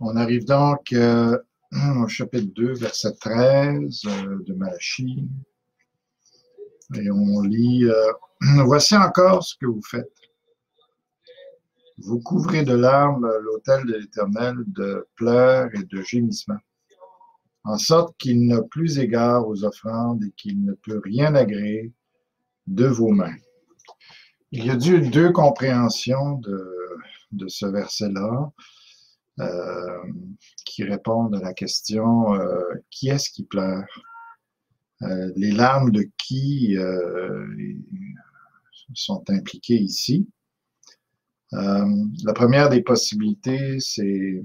On arrive donc au chapitre 2, verset 13 de Malachie. Et on lit « Voici encore ce que vous faites. Vous couvrez de larmes l'autel de l'Éternel, de pleurs et de gémissements, en sorte qu'il n'a plus égard aux offrandes et qu'il ne peut rien agréer de vos mains. » Il y a deux compréhensions de ce verset-là qui répondent à la question qui est-ce qui pleure? Les larmes de qui sont impliquées ici? La première des possibilités, c'est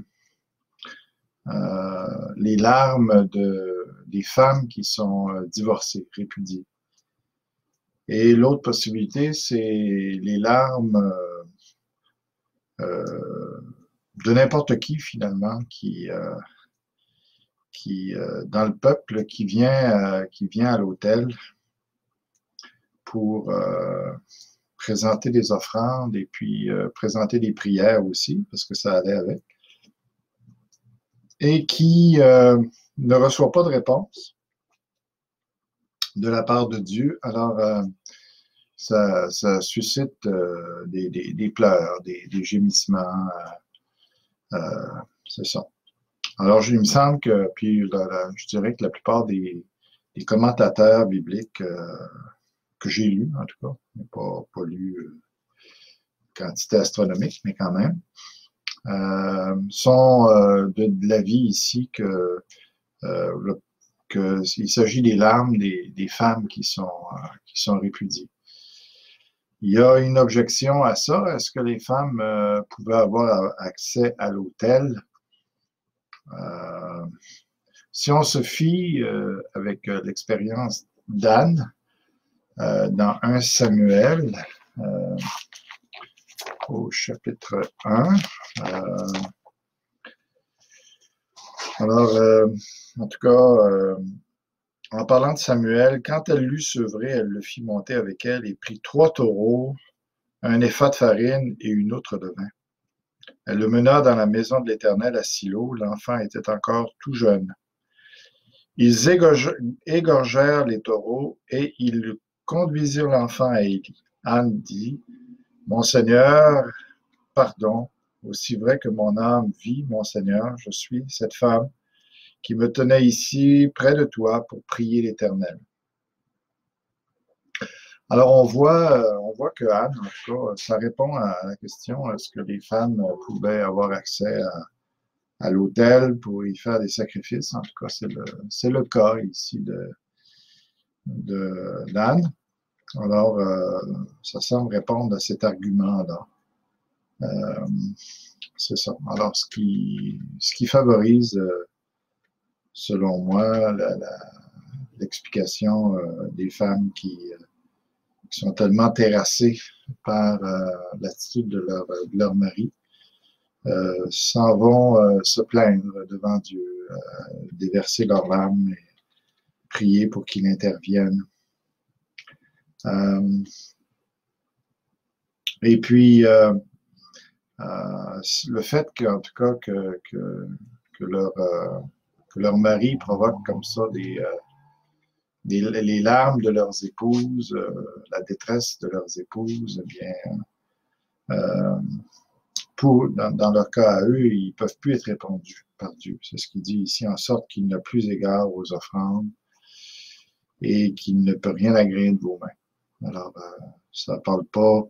les larmes des femmes qui sont divorcées, répudiées. Et l'autre possibilité, c'est les larmes de n'importe qui, finalement, qui dans le peuple, qui vient à l'autel pour présenter des offrandes et puis présenter des prières aussi, parce que ça allait avec, et qui ne reçoit pas de réponse de la part de Dieu. Alors, ça suscite des pleurs, des gémissements, c'est ça. Alors, il me semble que, puis je dirais que la plupart des commentateurs bibliques que j'ai lus, en tout cas, pas lu quantité astronomique, mais quand même, sont de l'avis ici qu'il s'agit des larmes des femmes qui sont répudiées. Il y a une objection à ça. Est-ce que les femmes pouvaient avoir accès à l'autel? Si on se fie avec l'expérience d'Anne dans 1 Samuel au chapitre 1, alors en tout cas en parlant de Samuel, quand elle l'eut sevré, elle le fit monter avec elle et prit 3 taureaux, un épha de farine et une outre de vin. Elle le mena dans la maison de l'Éternel à Silo. L'enfant était encore tout jeune. Ils égorgèrent les taureaux et ils conduisirent l'enfant à Élie. Anne dit, « Mon Seigneur, pardon, aussi vrai que mon âme vit, mon Seigneur, je suis cette femme qui me tenait ici près de toi pour prier l'Éternel. » Alors, on voit que Anne, en tout cas, ça répond à la question, est-ce que les femmes pouvaient avoir accès à l'autel pour y faire des sacrifices? En tout cas, c'est le cas ici d'Anne. Alors, ça semble répondre à cet argument-là. C'est ça. Alors, ce qui favorise, selon moi, l'explication des femmes qui sont tellement terrassées par l'attitude de leur mari, s'en vont se plaindre devant Dieu, déverser leurs larmes et prier pour qu'il intervienne. Et puis, le fait qu'en tout cas que leur mari provoque comme ça les larmes de leurs épouses, la détresse de leurs épouses, eh bien, dans leur cas à eux, ils ne peuvent plus être répondus par Dieu. C'est ce qu'il dit ici, en sorte qu'il n'a plus égard aux offrandes et qu'il ne peut rien agréer de vos mains. Alors, ça ne parle pas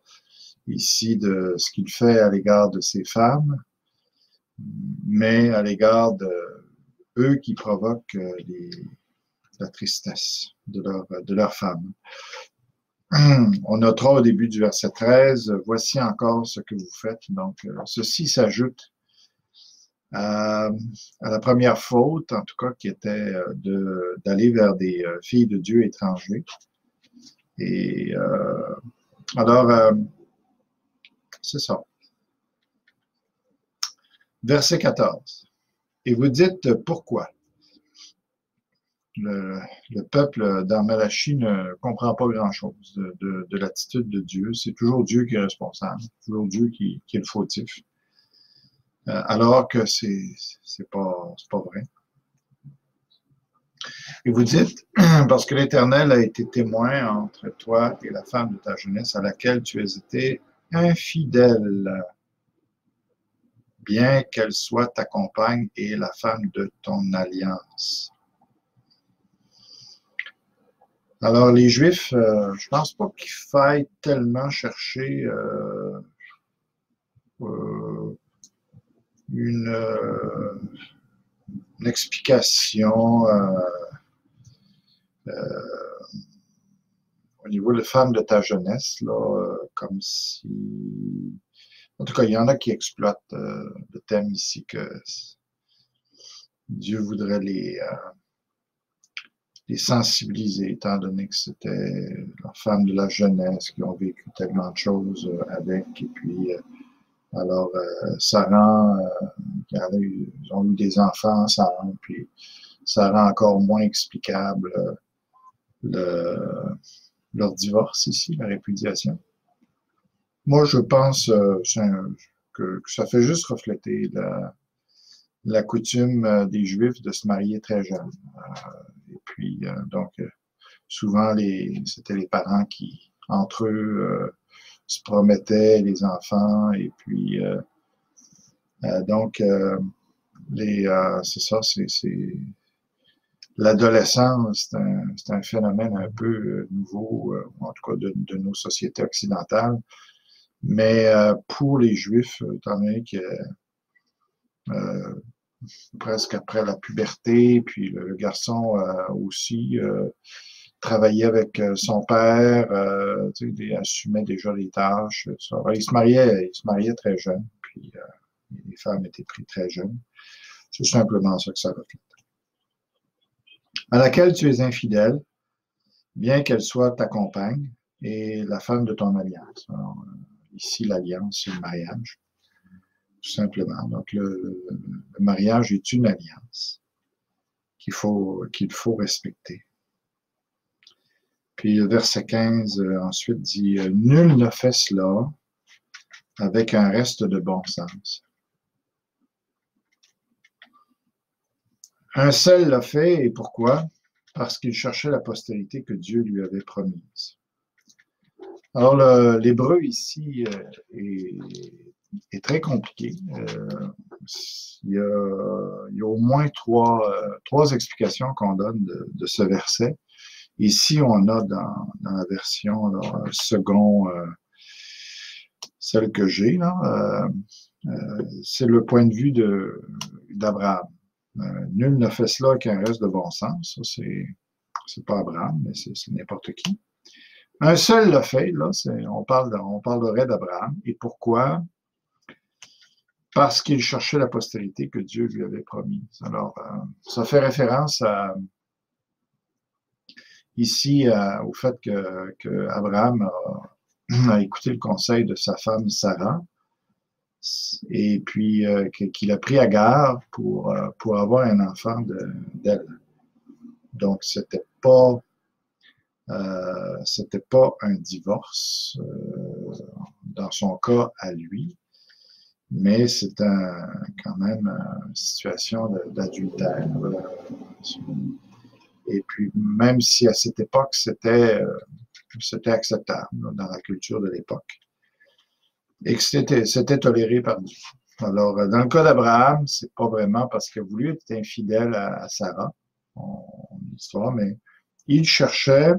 ici de ce qu'il fait à l'égard de ces femmes, mais à l'égard de eux qui provoquent la tristesse de leur femme. On notera au début du verset 13, « Voici encore ce que vous faites. » Donc, ceci s'ajoute à la première faute, en tout cas, qui était d'aller vers des filles de Dieu étrangers. Et alors, c'est ça. Verset 14. « Et vous dites pourquoi? » Le peuple dans Malachie ne comprend pas grand-chose de l'attitude de Dieu. C'est toujours Dieu qui est responsable, toujours Dieu qui est le fautif. alors que c'est pas vrai. Et vous dites, parce que l'Éternel a été témoin entre toi et la femme de ta jeunesse à laquelle tu as été infidèle, bien qu'elle soit ta compagne et la femme de ton alliance. Alors, les Juifs, je pense pas qu'il faille tellement chercher une, une explication au niveau de femme de ta jeunesse, là, comme si... En tout cas, il y en a qui exploitent le thème ici que Dieu voudrait les sensibiliser, étant donné que c'était la femme de la jeunesse qui ont vécu tellement de choses avec. Et puis, alors, ça rend, ils ont eu des enfants ensemble, puis ça rend encore moins explicable leur divorce ici, la répudiation. Moi, je pense que ça fait juste refléter la coutume des Juifs de se marier très jeune. Et puis, donc, souvent, c'était les parents qui, entre eux, se promettaient les enfants. Et puis, donc, c'est ça, c'est l'adolescence, c'est un phénomène un peu nouveau, en tout cas de nos sociétés occidentales. Mais pour les Juifs, étant donné que presque après la puberté, puis le garçon aussi travaillait avec son père, il assumait déjà les tâches. Ça. Alors, il se mariait très jeune, puis les femmes étaient prises très jeunes. C'est simplement ça que ça reflète. À laquelle tu es infidèle, bien qu'elle soit ta compagne et la femme de ton alliance. Alors, ici, l'alliance, c'est le mariage, tout simplement. Donc, le mariage est une alliance qu'il faut respecter. Puis le verset 15 ensuite dit « Nul ne fait cela avec un reste de bon sens. » Un seul l'a fait, et pourquoi? Parce qu'il cherchait la postérité que Dieu lui avait promise. Alors, l'hébreu ici est très compliqué. Il y a au moins trois explications qu'on donne de ce verset. Ici, on a dans la version second, celle que j'ai, c'est le point de vue d'Abraham. Nul ne fait cela qu'un reste de bon sens. Ça, c'est pas Abraham, mais c'est n'importe qui. Un seul l'a fait, là, on parlerait d'Abraham. Et pourquoi? Parce qu'il cherchait la postérité que Dieu lui avait promise. Alors, ça fait référence ici au fait que Abraham a écouté le conseil de sa femme Sarah, et puis qu'il a pris Agar pour avoir un enfant d'elle. Donc, c'était pas un divorce dans son cas à lui, mais c'est quand même une situation d'adultère. Et puis, même si à cette époque, c'était acceptable dans la culture de l'époque et que c'était toléré par Dieu. Alors, dans le cas d'Abraham, c'est pas vraiment parce qu'il a voulu être infidèle à Sarah, l'histoire, mais il cherchait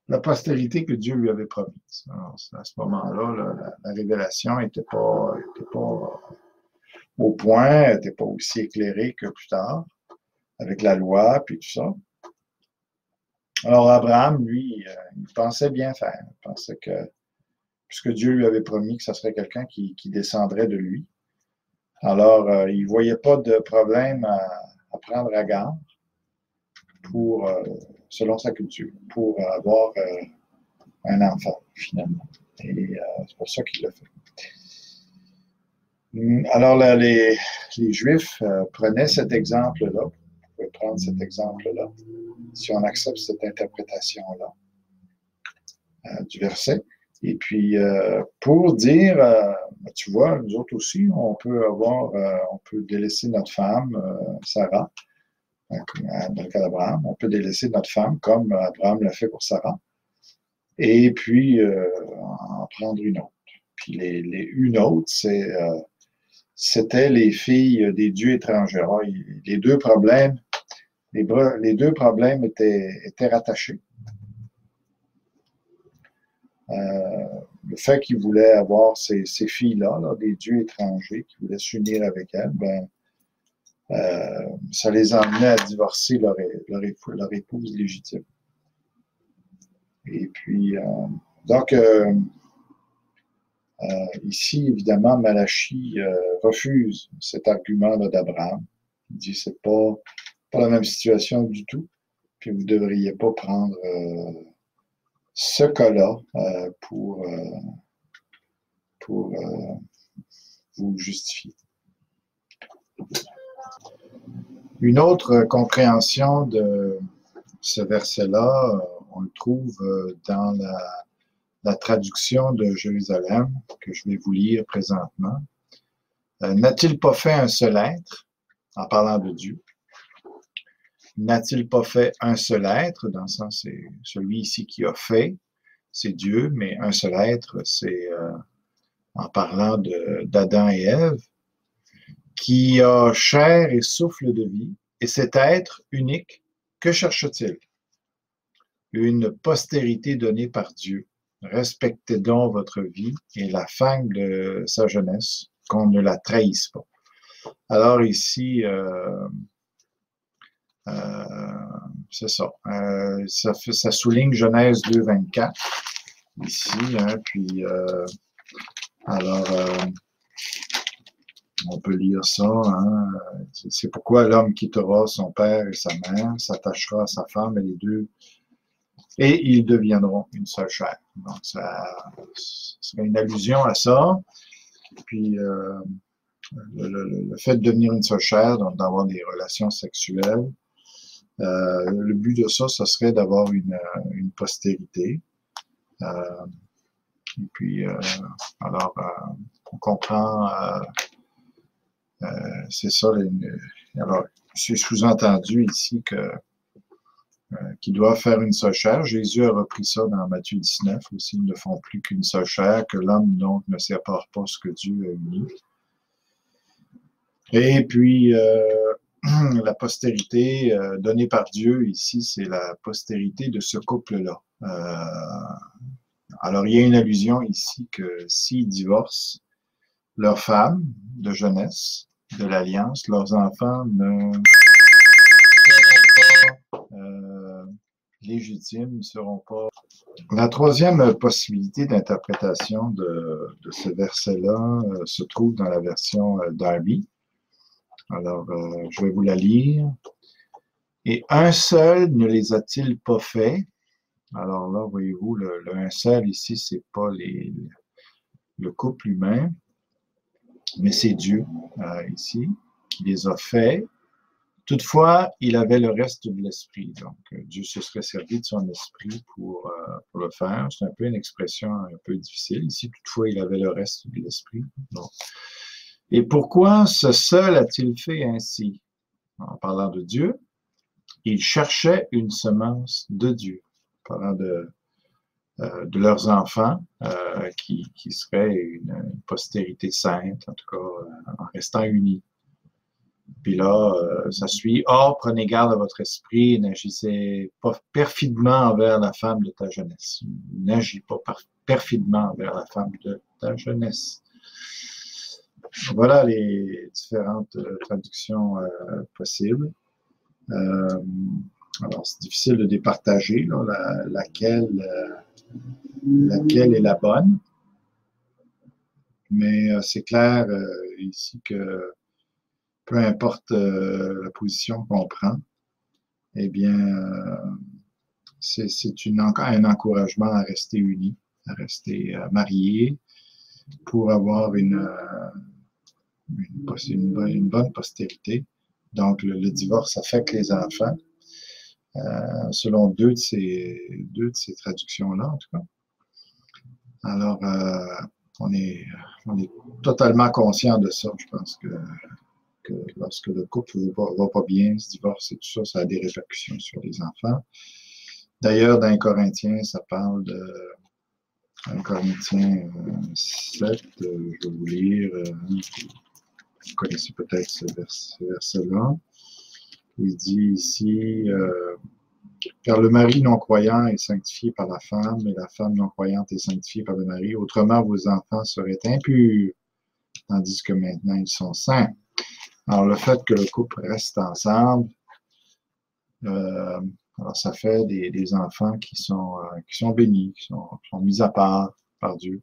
la postérité que Dieu lui avait promise. Alors, à ce moment-là, la révélation n'était pas au point, n'était pas aussi éclairée que plus tard, avec la loi, puis tout ça. Alors, Abraham, lui, il pensait bien faire. Il pensait que, puisque Dieu lui avait promis que ce serait quelqu'un qui descendrait de lui, alors il ne voyait pas de problème à prendre Agar pour, selon sa culture, pour avoir un enfant, finalement. Et c'est pour ça qu'il l'a fait. Alors, là, les Juifs prenaient cet exemple-là. Vous pouvez prendre cet exemple-là, si on accepte cette interprétation-là du verset. Et puis, pour dire tu vois, nous autres aussi, on peut délaisser notre femme, Sarah, dans le cas d'Abraham, on peut délaisser notre femme comme Abraham l'a fait pour Sarah, et puis en prendre une autre. Puis une autre, c'était les filles des dieux étrangers. Alors, les deux problèmes, les deux problèmes étaient rattachés. Le fait qu'il voulait avoir ces filles-là, là, des dieux étrangers, qui voulaient s'unir avec elles, ça les emmenait à divorcer leur épouse légitime. Et puis, donc, ici, évidemment, Malachie refuse cet argument-là d'Abraham. Il dit c'est pas la même situation du tout, puis vous ne devriez pas prendre ce cas-là pour vous justifier. Une autre compréhension de ce verset-là, on le trouve dans la traduction de Jérusalem, que je vais vous lire présentement. N'a-t-il pas fait un seul être, en parlant de Dieu? N'a-t-il pas fait un seul être, dans le sens, c'est celui ici qui a fait, c'est Dieu, mais un seul être, c'est en parlant d'Adam et Ève, qui a chair et souffle de vie, et cet être unique, que cherche-t-il? Une postérité donnée par Dieu. Respectez donc votre vie et la fin de sa jeunesse, qu'on ne la trahisse pas. Alors ici, c'est ça. Ça souligne Genèse 2, 24, ici, hein, puis alors, on peut lire ça, hein, c'est pourquoi l'homme quittera son père et sa mère, s'attachera à sa femme et ils deviendront une seule chair. Donc, ça serait une allusion à ça. Puis, le fait de devenir une seule chair, donc d'avoir des relations sexuelles, le but de ça, ce serait d'avoir une postérité. Et puis, alors, on comprend, c'est ça, alors, c'est sous-entendu ici qu'ils doivent faire une seule chair. Jésus a repris ça dans Matthieu 19 aussi, ils ne font plus qu'une seule chair, que l'homme donc ne sépare pas ce que Dieu a uni. Et puis, la postérité donnée par Dieu ici, c'est la postérité de ce couple-là. Alors, il y a une allusion ici que s'ils divorcent, leurs femmes de jeunesse, de l'Alliance, leurs enfants ne seront pas légitimes, ne seront pas... La troisième possibilité d'interprétation de ce verset-là se trouve dans la version Darby. Alors, je vais vous la lire. « Et un seul ne les a-t-il pas fait? » Alors là, voyez-vous, le un seul ici, c'est pas le couple humain, mais c'est Dieu ici qui les a faits. Toutefois, il avait le reste de l'esprit. Donc, Dieu se serait servi de son esprit pour le faire. C'est un peu une expression un peu difficile. Ici, toutefois, il avait le reste de l'esprit. Bon. Et pourquoi ce seul a-t-il fait ainsi? En parlant de Dieu, il cherchait une semence de Dieu. En parlant de leurs enfants, qui serait une postérité sainte, en tout cas, en restant unis. Puis là, ça suit. « Or, prenez garde à votre esprit et n'agissez pas perfidement envers la femme de ta jeunesse. » N'agis pas perfidement envers la femme de ta jeunesse. Voilà les différentes traductions possibles. Alors, c'est difficile de départager là, laquelle est la bonne. Mais c'est clair ici que peu importe la position qu'on prend, eh bien, c'est un encouragement à rester unis, à rester mariés pour avoir une bonne postérité. Donc, le divorce affecte les enfants, selon deux de ces traductions-là, en tout cas. Alors, on est, on est totalement conscient de ça. Je pense que lorsque le couple ne va pas bien, se divorce et tout ça, ça a des répercussions sur les enfants. D'ailleurs, dans les Corinthiens, ça parle de 1 Corinthiens 7, je vais vous lire, vous connaissez peut-être ce verset-là. Il dit ici, car le mari non-croyant est sanctifié par la femme, et la femme non-croyante est sanctifiée par le mari. Autrement, vos enfants seraient impurs, tandis que maintenant ils sont saints. Alors, le fait que le couple reste ensemble, alors ça fait des enfants qui sont bénis, qui sont mis à part par Dieu.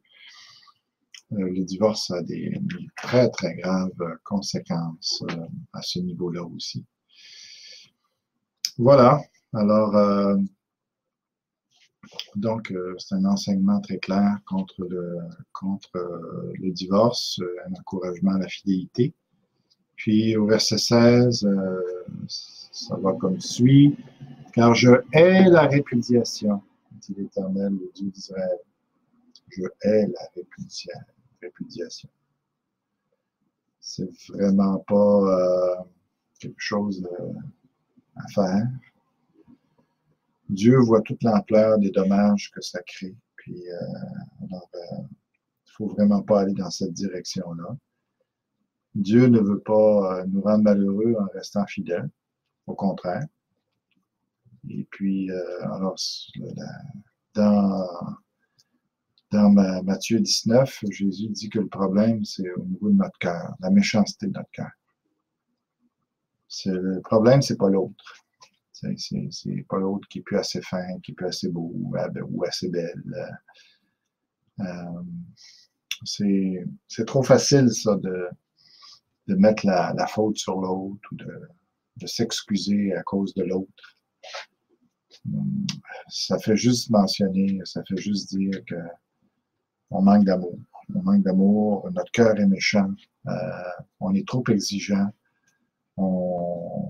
Le divorce a des très, très graves conséquences à ce niveau-là aussi. Voilà. Alors, donc, c'est un enseignement très clair contre le divorce, un encouragement à la fidélité. Puis, au verset 16, ça va comme suit. « Car je hais la répudiation, dit l'Éternel, le Dieu d'Israël. Je hais la répudiation. » C'est vraiment pas quelque chose à faire. Dieu voit toute l'ampleur des dommages que ça crée. Puis, alors, il faut vraiment pas aller dans cette direction-là. Dieu ne veut pas nous rendre malheureux en restant fidèles. Au contraire. Et puis, alors, dans Matthieu 19, Jésus dit que le problème, c'est au niveau de notre cœur, la méchanceté de notre cœur. Le problème, c'est pas l'autre. C'est pas l'autre qui est plus assez fin, qui est plus assez beau ou assez belle. C'est trop facile, ça, de mettre la faute sur l'autre ou de s'excuser à cause de l'autre. Ça fait juste mentionner, ça fait juste dire qu'on manque d'amour. On manque d'amour, notre cœur est méchant, on est trop exigeant.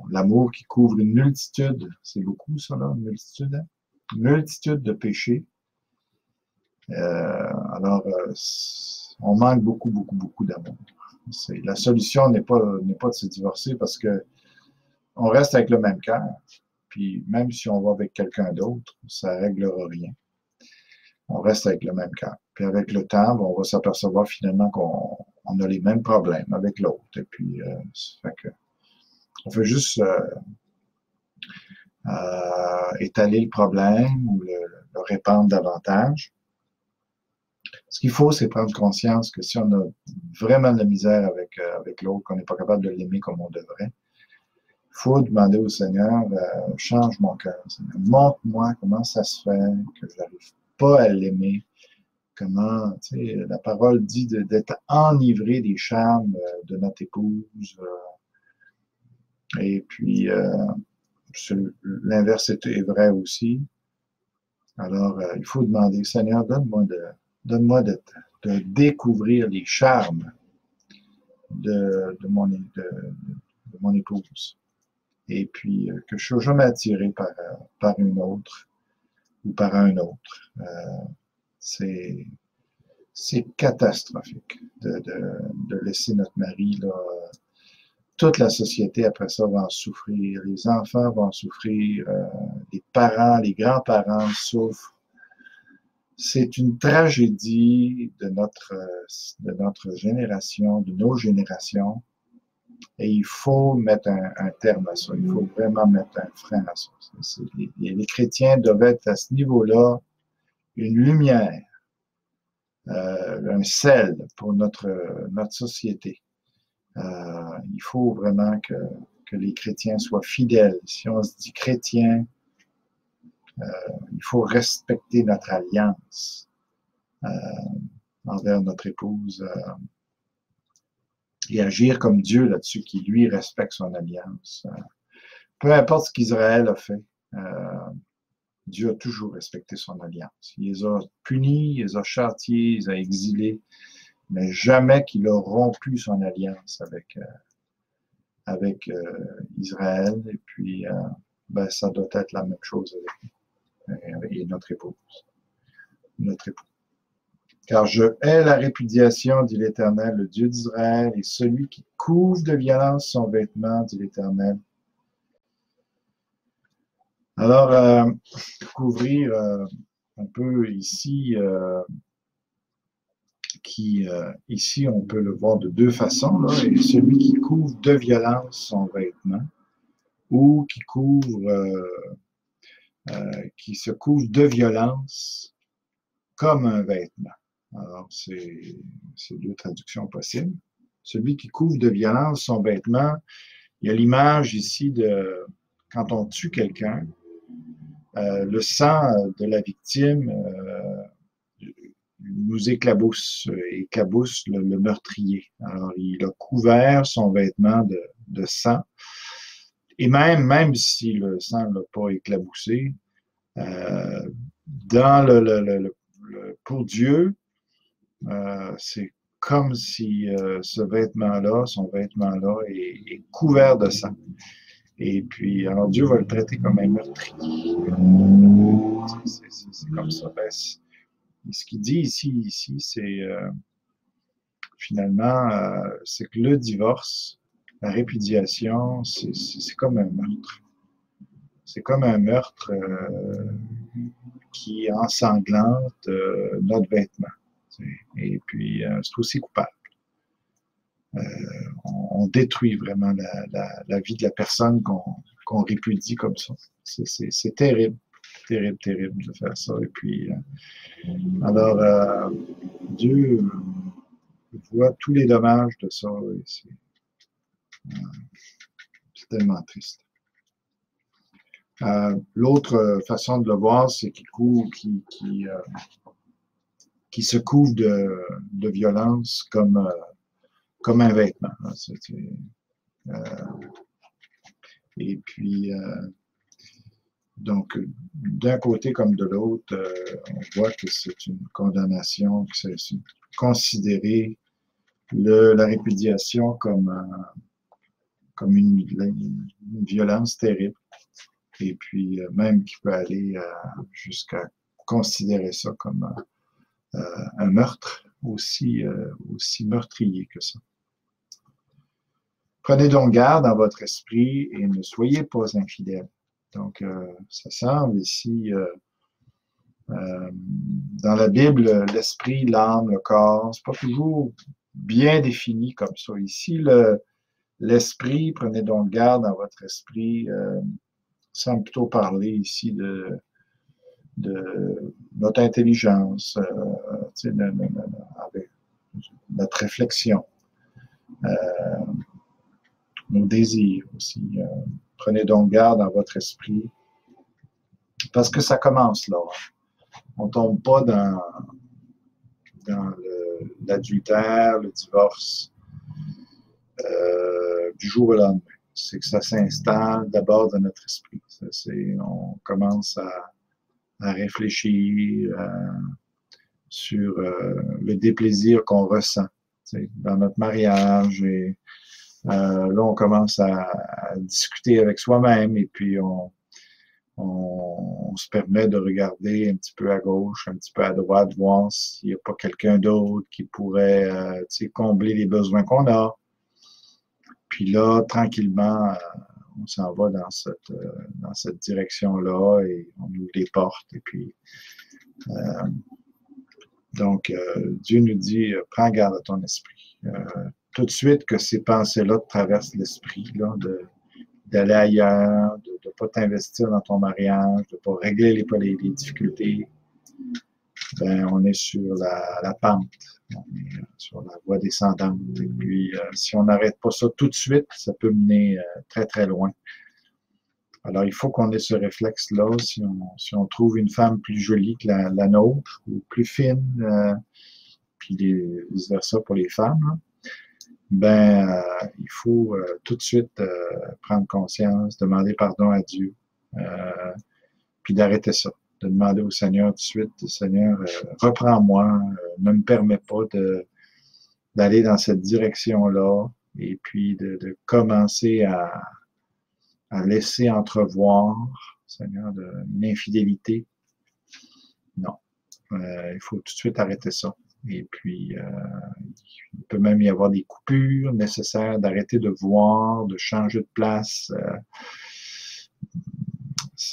L'amour qui couvre une multitude, c'est beaucoup ça là, une multitude, hein? Une multitude de péchés. Alors, on manque beaucoup, beaucoup, beaucoup d'amour. La solution n'est pas de se divorcer parce que on reste avec le même cœur. Puis même si on va avec quelqu'un d'autre, ça ne réglera rien. On reste avec le même cœur. Puis avec le temps, on va s'apercevoir finalement qu'on a les mêmes problèmes avec l'autre. Et puis, ça fait que on fait juste étaler le problème ou le répandre davantage. Ce qu'il faut, c'est prendre conscience que si on a vraiment de la misère avec l'autre, qu'on n'est pas capable de l'aimer comme on devrait, il faut demander au Seigneur, change mon cœur, Seigneur. Montre-moi comment ça se fait que je n'arrive pas à l'aimer. Comment, tu sais, la parole dit d'être enivré des charmes de notre épouse. Et puis, l'inverse est vrai aussi. Alors, il faut demander, Seigneur, donne-moi de découvrir les charmes de mon épouse. Et puis, que je ne sois jamais attiré par une autre ou par un autre. C'est catastrophique de laisser notre mari, là. Toute la société, après ça, va en souffrir. Les enfants vont en souffrir. Les parents, les grands-parents souffrent. C'est une tragédie de notre génération, de nos générations. Et il faut mettre un terme à ça. Il faut vraiment mettre un frein à ça. Les chrétiens doivent être à ce niveau-là une lumière, un sel pour notre société. Il faut vraiment que les chrétiens soient fidèles. Si on se dit chrétien, il faut respecter notre alliance envers notre épouse et agir comme Dieu là-dessus, qui lui respecte son alliance. Peu importe ce qu'Israël a fait, Dieu a toujours respecté son alliance. Il les a punis, il les a châtiés, il les a exilés, mais jamais qu'il a rompu son alliance avec Israël. Et puis, ça doit être la même chose avec notre épouse, notre époux. Car je hais la répudiation, dit l'Éternel, le Dieu d'Israël, et celui qui couvre de violence son vêtement, dit l'Éternel. Alors, couvrir un peu ici, ici, on peut le voir de deux façons, là, et celui qui couvre de violence son vêtement, ou qui se couvre de violence comme un vêtement. Alors, c'est deux traductions possibles. Celui qui couvre de violence son vêtement, il y a l'image ici de quand on tue quelqu'un, le sang de la victime nous éclabousse le meurtrier. Alors, il a couvert son vêtement de sang. Et même si le sang ne l'a pas éclaboussé, pour Dieu, c'est comme si ce vêtement-là, son vêtement-là, est couvert de sang. Et puis, alors Dieu va le traiter comme un meurtrier. C'est comme ça. Ben, ce qu'il dit ici c'est finalement, c'est que le divorce, la répudiation, c'est comme un meurtre. C'est comme un meurtre qui ensanglante notre vêtement. Et puis, c'est aussi coupable. On détruit vraiment la vie de la personne qu'on répudie comme ça. C'est terrible, terrible, terrible de faire ça. Et puis, alors, Dieu voit tous les dommages de ça. C'est tellement triste. L'autre façon de le voir, c'est qui se couvre de violence comme un vêtement. Et puis, donc, d'un côté comme de l'autre, on voit que c'est une condamnation, que c'est considérer la répudiation comme une violence terrible. Et puis, même qui peut aller jusqu'à considérer ça comme un meurtre aussi meurtrier que ça. Prenez donc garde dans votre esprit et ne soyez pas infidèles. Donc, ça semble ici, dans la Bible, l'esprit, l'âme, le corps, c'est pas toujours bien défini comme ça. Ici, l'esprit, prenez donc garde dans votre esprit, semble plutôt parler ici de notre intelligence, avec notre réflexion, nos désirs aussi. Prenez donc garde dans votre esprit, parce que ça commence là. On ne tombe pas dans l'adultère, le divorce du jour au lendemain. C'est que ça s'installe d'abord dans notre esprit. On commence à réfléchir sur le déplaisir qu'on ressent dans notre mariage. Et là, on commence à discuter avec soi-même et puis on se permet de regarder un petit peu à gauche, un petit peu à droite, voir s'il n'y a pas quelqu'un d'autre qui pourrait combler les besoins qu'on a. Puis là, tranquillement, on s'en va dans cette direction-là et on ouvre les portes. Et puis, donc, Dieu nous dit, prends garde à ton esprit. Tout de suite que ces pensées-là te traversent l'esprit, là, d'aller ailleurs, de ne pas t'investir dans ton mariage, de ne pas régler les difficultés, ben, on est sur la pente, on est sur la voie descendante. Et puis, si on n'arrête pas ça tout de suite, ça peut mener très, très loin. Alors, il faut qu'on ait ce réflexe-là. Si on trouve une femme plus jolie que la nôtre, ou plus fine, puis vice-versa pour les femmes, là, ben, il faut tout de suite prendre conscience, demander pardon à Dieu, puis d'arrêter ça, de demander au Seigneur tout de suite, Seigneur, reprends-moi, ne me permets pas d'aller dans cette direction-là, et puis de commencer à laisser entrevoir, Seigneur, une infidélité. Non, il faut tout de suite arrêter ça. Et puis, il peut même y avoir des coupures nécessaires d'arrêter de voir, de changer de place.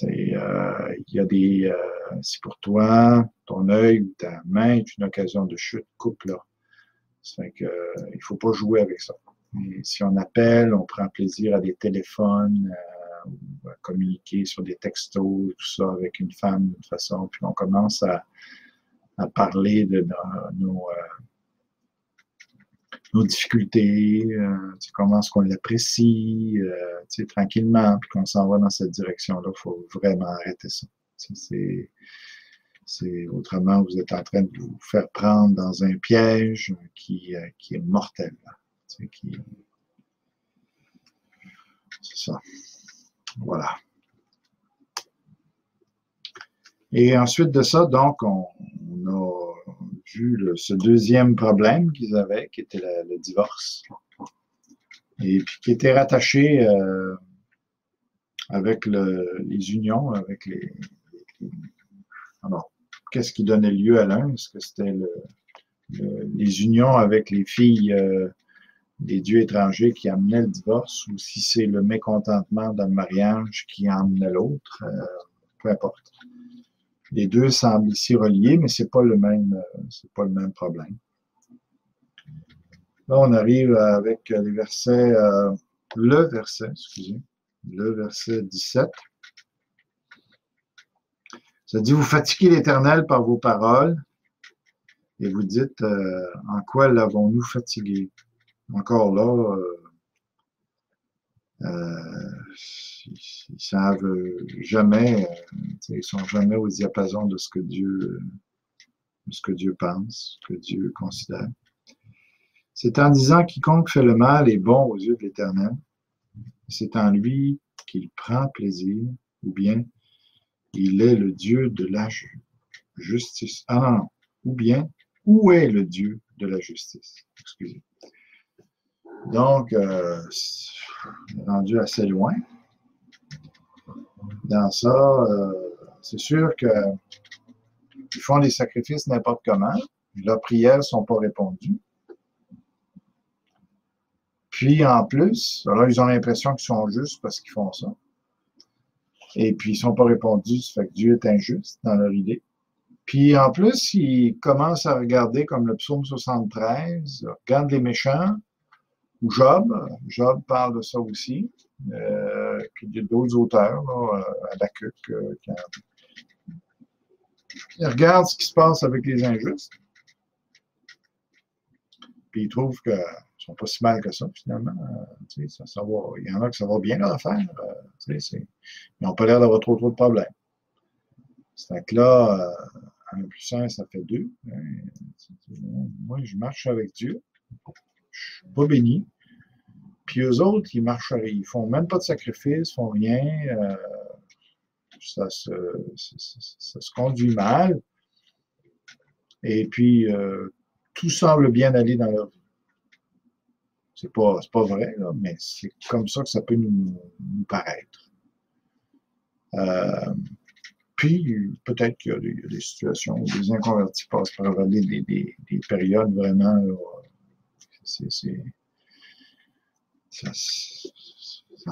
Il y a des, si pour toi, ton œil ou ta main est une occasion de chute, coupe-là. Ça fait que, il faut pas jouer avec ça. Et si on appelle, on prend plaisir à des téléphones, ou à communiquer sur des textos, tout ça avec une femme d'une façon, puis on commence à parler de nos difficultés, comment est-ce qu'on l'apprécie, tranquillement, puis qu'on s'en va dans cette direction-là, il faut vraiment arrêter ça. Autrement, vous êtes en train de vous faire prendre dans un piège qui est mortel. C'est ça. Voilà. Et ensuite de ça, donc, on a vu ce deuxième problème qu'ils avaient, qui était le divorce, et puis qui était rattaché avec les unions, avec alors, qu'est-ce qui donnait lieu à l'un? Est-ce que c'était les unions avec les filles des dieux étrangers qui amenaient le divorce, ou si c'est le mécontentement dans le mariage qui amenait l'autre? Peu importe. Les deux semblent ici reliés, mais c'est pas le même problème. Là, on arrive avec les versets, le verset 17. Ça dit, vous fatiguez l'Éternel par vos paroles, et vous dites, en quoi l'avons-nous fatigué? Encore là, ils savent jamais, ils sont jamais au diapason de ce que Dieu pense, ce que Dieu considère. C'est en disant, quiconque fait le mal est bon aux yeux de l'Éternel. C'est en lui qu'il prend plaisir, ou bien il est le Dieu de la justice. Ah non, ou bien, où est le Dieu de la justice? Excusez. Donc, on est rendu assez loin. Dans ça, c'est sûr qu'ils font des sacrifices n'importe comment. Leurs prières ne sont pas répondues. Puis, en plus, alors ils ont l'impression qu'ils sont justes parce qu'ils font ça. Et puis, ils ne sont pas répondus, ça fait que Dieu est injuste dans leur idée. Puis, en plus, ils commencent à regarder, comme le psaume 73, regarde les méchants, ou Job. Job parle de ça aussi. Puis, il y a d'autres auteurs, là, Habakkuk, ils regardent ce qui se passe avec les injustes. Puis, ils trouvent qu'ils ne sont pas si mal que ça, finalement. Il y en a que ça va bien, leur affaire. Ils n'ont pas l'air d'avoir trop de problèmes. C'est que là, 1 plus 1, ça fait 2. Moi, je marche avec Dieu. Je ne suis pas béni. Puis eux autres, ils ne font même pas de sacrifice, ils font rien. Ça se conduit mal. Et puis, tout semble bien aller dans leur vie. C'est pas vrai, là, mais c'est comme ça que ça peut nous paraître. Puis, peut-être qu'il y a des situations où les inconvertis passent par des périodes vraiment, ça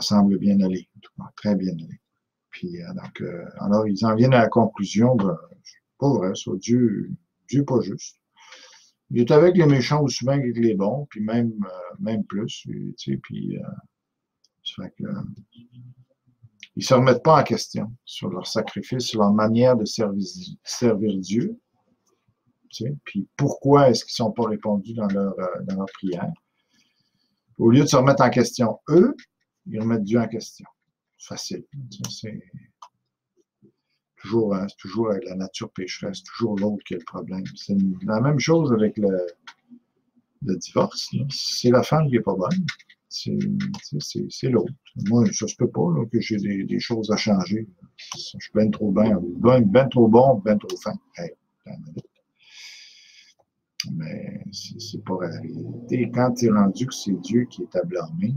semble bien aller, très bien aller. Puis, alors, ils en viennent à la conclusion, pas vrai, ça, Dieu n'est pas juste. Il est avec les méchants aussi bien qu'avec les bons, puis même plus, tu sais, puis ça fait que ils ne se remettent pas en question sur leur sacrifice, sur leur manière de servir Dieu. Tu sais, puis pourquoi est-ce qu'ils ne sont pas répondus dans leur prière? Au lieu de se remettre en question eux, ils remettent Dieu en question. Facile. C'est toujours avec la nature pécheresse, toujours l'autre qui a le problème. C'est la même chose avec le divorce. C'est la femme qui n'est pas bonne. C'est l'autre. Moi, ça se peut pas là, que j'ai des choses à changer. Je suis ben trop ben trop bon, ben trop fin. Hey, mais c'est pas la réalité. Quand tu es rendu que c'est Dieu qui est à blâmer,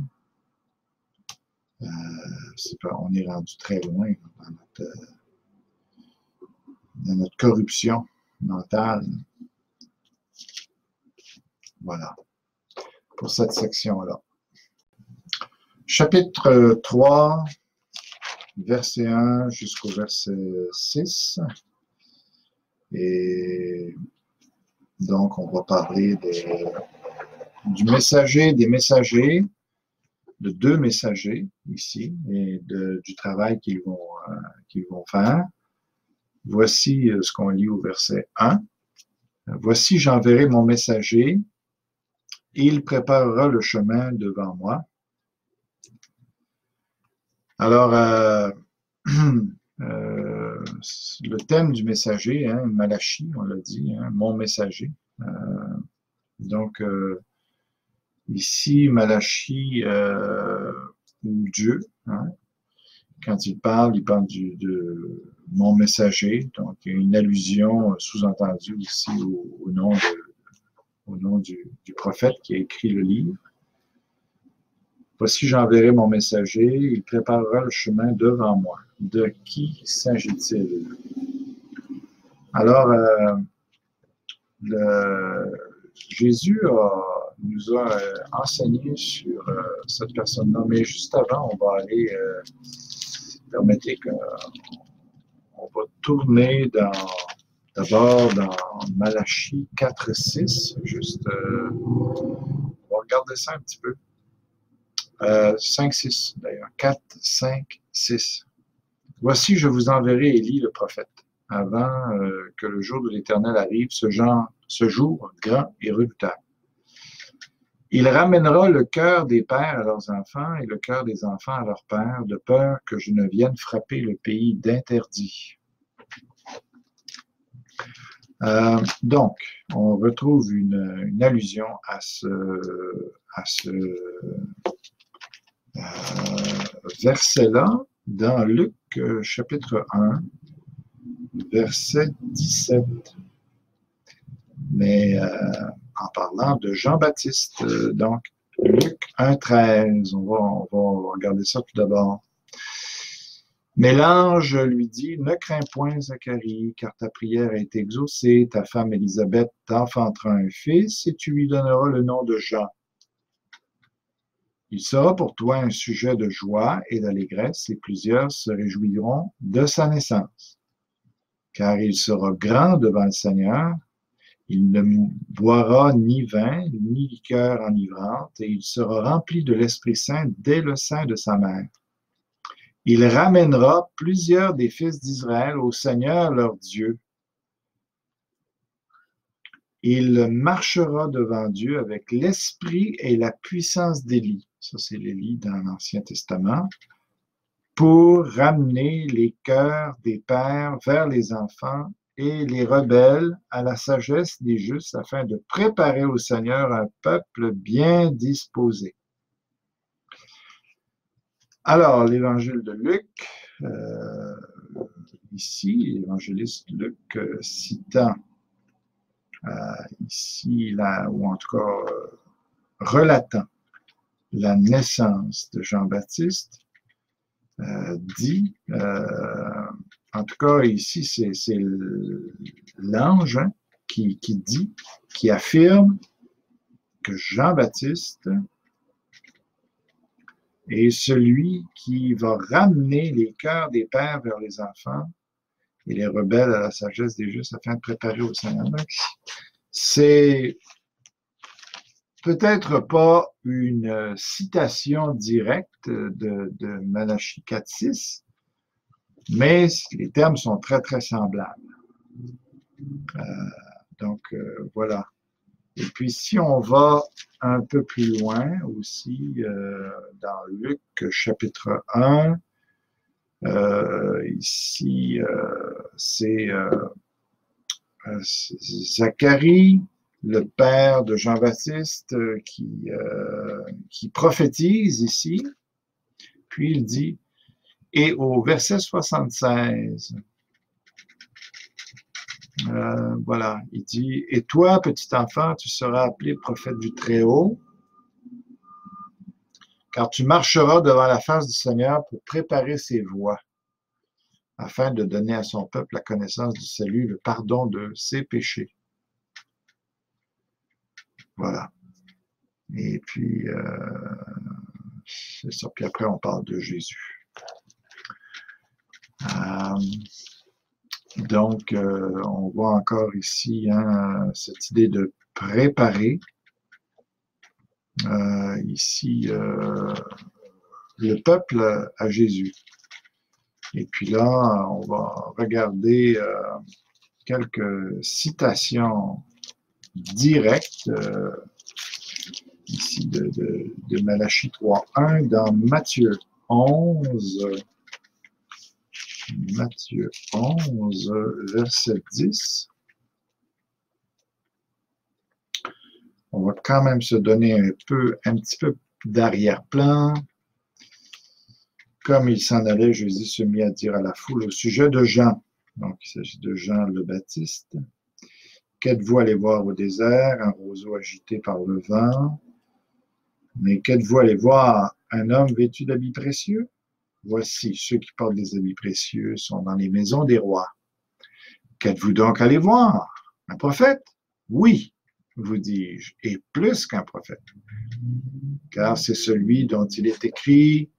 on est rendu très loin dans notre corruption mentale. Voilà, pour cette section-là. Chapitre 3, verset 1 jusqu'au verset 6. Et donc, on va parler du messager, des messagers, de deux messagers ici, et du travail qu'ils vont faire. Voici ce qu'on lit au verset 1. Voici, j'enverrai mon messager, et il préparera le chemin devant moi. Alors, le thème du messager, hein, Malachi, on l'a dit, hein, mon messager. Donc, ici, Malachi ou Dieu, hein, quand il parle de mon messager. Donc, il y a une allusion sous-entendue ici au nom du prophète qui a écrit le livre. Voici, j'enverrai mon messager, il préparera le chemin devant moi. De qui s'agit-il? Alors, Jésus nous a enseigné sur cette personne-là, mais juste avant, on va aller, permettez qu'on va tourner d'abord dans Malachi 4-6, juste, on va regarder ça un petit peu. 5-6 d'ailleurs, 4, 5, 6. Voici, je vous enverrai Élie le prophète, avant que le jour de l'Éternel arrive, ce jour grand et redoutable. Il ramènera le cœur des pères à leurs enfants et le cœur des enfants à leurs pères, de peur que je ne vienne frapper le pays d'interdit. Donc, on retrouve une allusion à ce verset-là dans Luc chapitre 1, verset 17. Mais en parlant de Jean-Baptiste, donc Luc 1, 13, on va regarder ça tout d'abord. Mais l'ange lui dit, ne crains point, Zacharie, car ta prière a été exaucée, ta femme Élisabeth t'enfantera un fils, et tu lui donneras le nom de Jean. Il sera pour toi un sujet de joie et d'allégresse, et plusieurs se réjouiront de sa naissance. Car il sera grand devant le Seigneur, il ne boira ni vin, ni liqueur enivrante, et il sera rempli de l'Esprit Saint dès le sein de sa mère. Il ramènera plusieurs des fils d'Israël au Seigneur leur Dieu. Il marchera devant Dieu avec l'esprit et la puissance d'Élie. Ça, c'est l'Élie dans l'Ancien Testament. Pour ramener les cœurs des pères vers les enfants et les rebelles à la sagesse des justes, afin de préparer au Seigneur un peuple bien disposé. Alors, l'évangile de Luc, ici, l'évangéliste Luc citant ici, ou en tout cas relatant la naissance de Jean-Baptiste, dit, en tout cas ici, c'est l'ange qui dit, qui affirme que Jean-Baptiste est celui qui va ramener les cœurs des pères vers les enfants et les rebelles à la sagesse des justes afin de préparer au Seigneur. C'est peut-être pas une citation directe de Malachi 4.6, mais les termes sont très, très semblables. Donc, voilà. Et puis, si on va un peu plus loin aussi, dans Luc chapitre 1, ici, c'est Zacharie, le père de Jean-Baptiste, qui prophétise ici. Puis il dit, et au verset 76, voilà, il dit, « Et toi, petit enfant, tu seras appelé prophète du Très-Haut, car tu marcheras devant la face du Seigneur pour préparer ses voies, afin de donner à son peuple la connaissance du salut, le pardon de ses péchés. » Voilà. Et puis, c'est ça. Puis après, on parle de Jésus. Donc, on voit encore ici cette idée de préparer. Ici, le peuple à Jésus. Et puis là, on va regarder quelques citations directes ici de Malachie 3.1 dans Matthieu 11. Matthieu 11, verset 10. On va quand même se donner un petit peu d'arrière-plan. Comme il s'en allait, Jésus se mit à dire à la foule au sujet de Jean. Donc, il s'agit de Jean le Baptiste. Qu'êtes-vous allé voir au désert? Un roseau agité par le vent. Mais qu'êtes-vous allé voir? Un homme vêtu d'habits précieux? Voici, ceux qui portent des habits précieux sont dans les maisons des rois. Qu'êtes-vous donc allé voir? Un prophète? Oui, vous dis-je, et plus qu'un prophète. Car c'est celui dont il est écrit,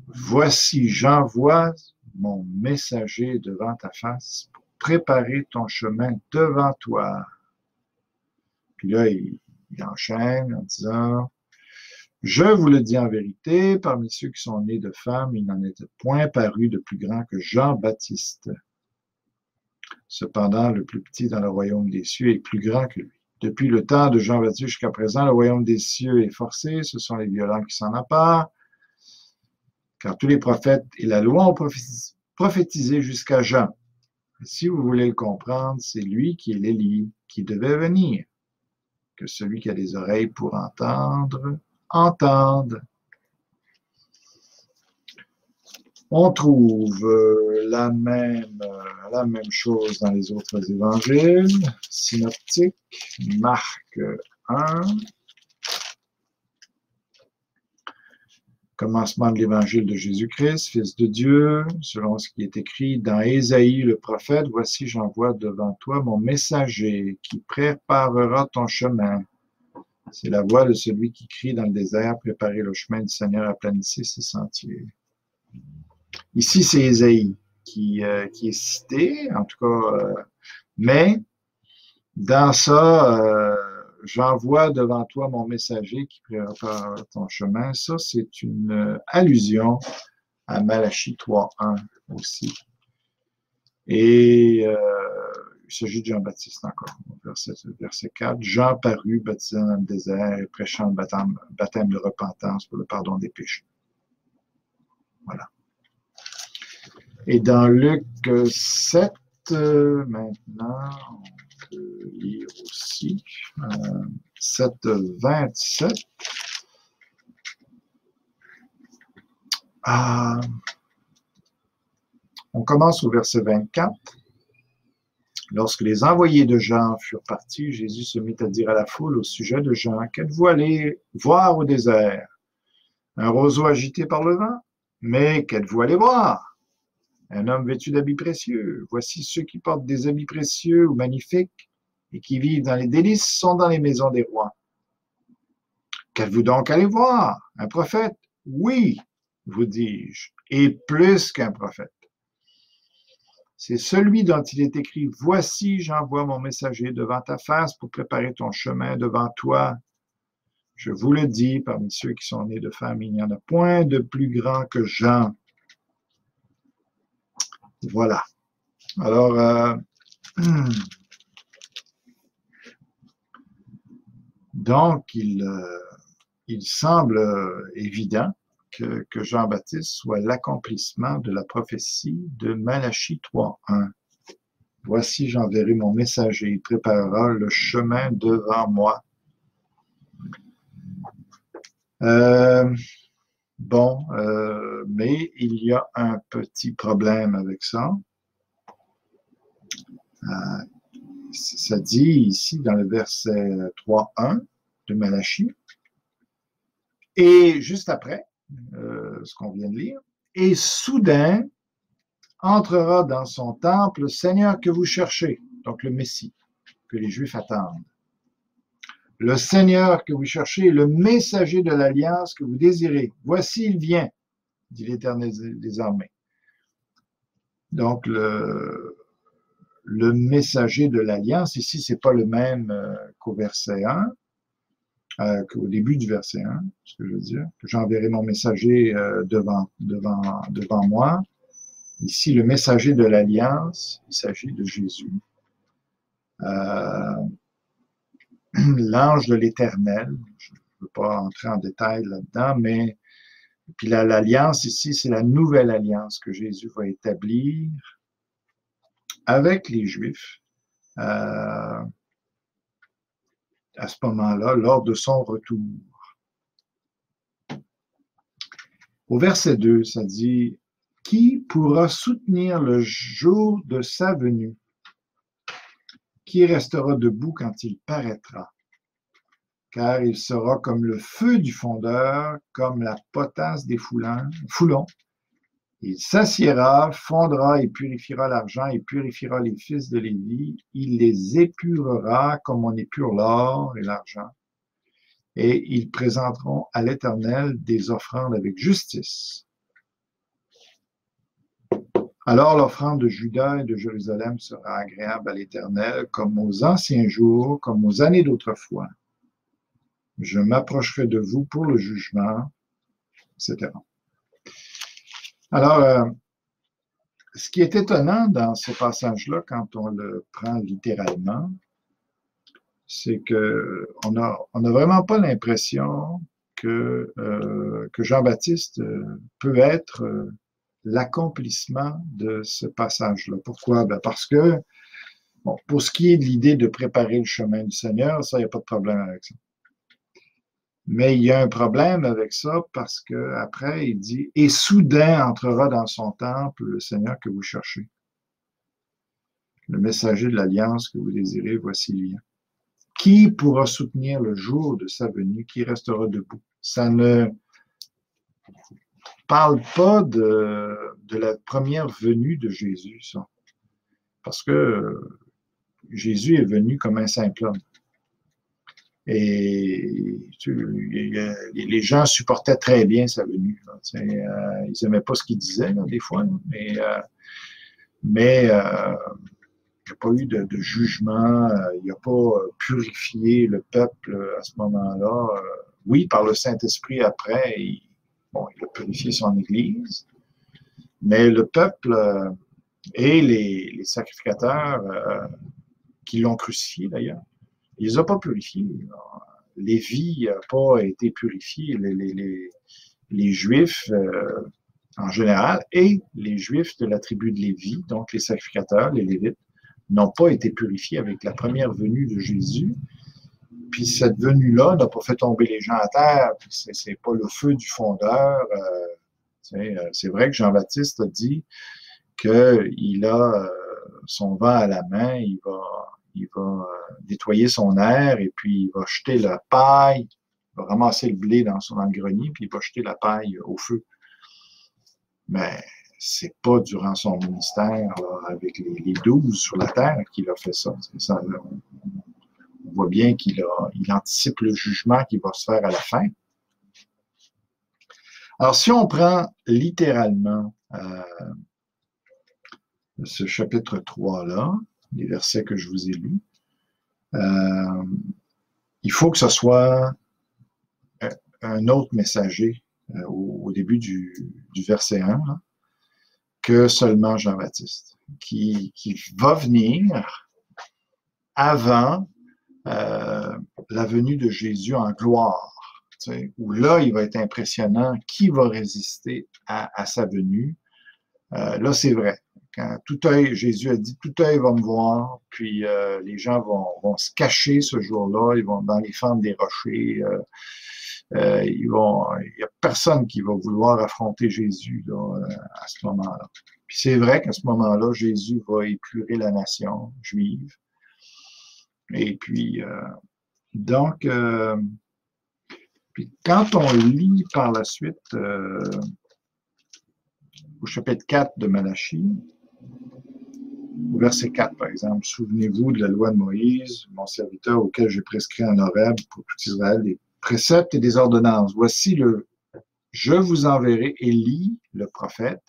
voici, j'envoie mon messager devant ta face pour préparer ton chemin devant toi. Puis là, il enchaîne en disant, je vous le dis en vérité, parmi ceux qui sont nés de femmes, il n'en était point paru de plus grand que Jean-Baptiste. Cependant, le plus petit dans le royaume des cieux est plus grand que lui. Depuis le temps de Jean-Baptiste jusqu'à présent, le royaume des cieux est forcé, ce sont les violents qui s'en emparent, car tous les prophètes et la loi ont prophétisé jusqu'à Jean. Et si vous voulez le comprendre, c'est lui qui est l'Élie, qui devait venir. Que celui qui a des oreilles pour entendre, entende. On trouve la même chose dans les autres évangiles synoptiques. Marc 1. Commencement de l'évangile de Jésus-Christ, Fils de Dieu, selon ce qui est écrit dans Ésaïe le prophète, voici j'envoie devant toi mon messager qui préparera ton chemin. C'est la voix de celui qui crie dans le désert, préparez le chemin du Seigneur, aplanissez ses sentiers. Ici, c'est Ésaïe qui est cité, en tout cas, mais dans ça, j'envoie devant toi mon messager qui prépare ton chemin. Ça, c'est une allusion à Malachie 3.1 aussi. Et il s'agit de Jean-Baptiste encore, verset 4. Jean parut baptisant dans le désert et prêchant le baptême de repentance pour le pardon des péchés. Voilà. Et dans Luc 7, maintenant, on peut lire aussi, 7, 27. On commence au verset 24. Lorsque les envoyés de Jean furent partis, Jésus se mit à dire à la foule au sujet de Jean, qu'êtes-vous allé voir au désert? Un roseau agité par le vent? Mais qu'êtes-vous allé voir? Un homme vêtu d'habits précieux. Voici ceux qui portent des habits précieux ou magnifiques et qui vivent dans les délices sont dans les maisons des rois. Qu'êtes-vous donc allé voir? Un prophète? Oui, vous dis-je, et plus qu'un prophète. C'est celui dont il est écrit, voici, j'envoie mon messager devant ta face pour préparer ton chemin devant toi. Je vous le dis, parmi ceux qui sont nés de femmes, il n'y en a point de plus grand que Jean. Voilà. Alors, donc, il semble évident que Jean-Baptiste soit l'accomplissement de la prophétie de Malachie 3.1. Voici, j'enverrai mon messager, il préparera le chemin devant moi. Mais il y a un petit problème avec ça. Ça dit ici dans le verset 3.1 de Malachie, et juste après, ce qu'on vient de lire, et soudain entrera dans son temple le Seigneur que vous cherchez, donc le Messie, que les Juifs attendent. Le Seigneur que vous cherchez est le messager de l'alliance que vous désirez. Voici, il vient, dit l'Éternel des armées. Donc, le messager de l'alliance, ici, c'est pas le même qu'au verset 1, qu'au début du verset 1, ce que je veux dire, que j'enverrai mon messager devant moi. Ici, le messager de l'alliance, il s'agit de Jésus. L'ange de l'Éternel, je ne veux pas entrer en détail là-dedans, mais puis l'alliance ici, c'est la nouvelle alliance que Jésus va établir avec les Juifs à ce moment-là, lors de son retour. Au verset 2, ça dit « Qui pourra soutenir le jour de sa venue? Qui restera debout quand il paraîtra? Car il sera comme le feu du fondeur, comme la potasse des foulons. Il s'assiera, fondra et purifiera l'argent et purifiera les fils de Lévi. Il les épurera comme on épure l'or et l'argent. Et ils présenteront à l'Éternel des offrandes avec justice. Alors l'offrande de Juda et de Jérusalem sera agréable à l'Éternel, comme aux anciens jours, comme aux années d'autrefois. Je m'approcherai de vous pour le jugement, etc. Alors, ce qui est étonnant dans ce passage-là, quand on le prend littéralement, c'est qu'on n'a vraiment pas l'impression que Jean-Baptiste peut être l'accomplissement de ce passage-là. Pourquoi? Ben parce que, bon, pour ce qui est de l'idée de préparer le chemin du Seigneur, ça, il n'y a pas de problème avec ça. Mais il y a un problème avec ça parce que après il dit « Et soudain entrera dans son temple le Seigneur que vous cherchez. Le messager de l'alliance que vous désirez, voici il vient. Qui pourra soutenir le jour de sa venue? Qui restera debout? » Ça ne parle pas de la première venue de Jésus, ça. Parce que Jésus est venu comme un simple homme. Et les gens supportaient très bien sa venue. Ils n'aimaient pas ce qu'il disait, là, des fois, mais il n'y a pas eu de jugement, il n'a pas purifié le peuple à ce moment-là. Oui, par le Saint-Esprit après, il a purifié son Église, mais le peuple et les sacrificateurs qui l'ont crucifié d'ailleurs, il ne les a pas purifiés. Lévi n'a pas été purifié. Les Juifs en général et les Juifs de la tribu de Lévi, donc les sacrificateurs, les Lévites, n'ont pas été purifiés avec la première venue de Jésus. Puis cette venue-là n'a pas fait tomber les gens à terre. C'est pas le feu du fondeur. C'est vrai que Jean-Baptiste a dit qu'il a son vent à la main, il va nettoyer son air et puis il va jeter la paille, il va ramasser le blé dans le grenier, puis il va jeter la paille au feu. Mais c'est pas durant son ministère là, avec les 12 sur la terre qu'il a fait ça. On voit bien qu'il anticipe le jugement qui va se faire à la fin. Alors, si on prend littéralement ce chapitre 3-là, les versets que je vous ai lus, il faut que ce soit un autre messager au début du verset 1 là, que seulement Jean-Baptiste, qui va venir avant la venue de Jésus en gloire, où là, il va être impressionnant. Qui va résister à sa venue? Là, c'est vrai. Quand tout œil, Jésus a dit, tout œil va me voir, puis les gens vont se cacher ce jour-là, ils vont dans les fentes des rochers, il n'y a personne qui va vouloir affronter Jésus là, à ce moment-là. Puis c'est vrai qu'à ce moment-là, Jésus va épurer la nation juive. Et puis, donc, puis quand on lit par la suite au chapitre 4 de Malachie, Au verset 4, par exemple, souvenez-vous de la loi de Moïse, mon serviteur auquel j'ai prescrit en Horeb pour tout Israël des préceptes et des ordonnances. Je vous enverrai Élie, le prophète,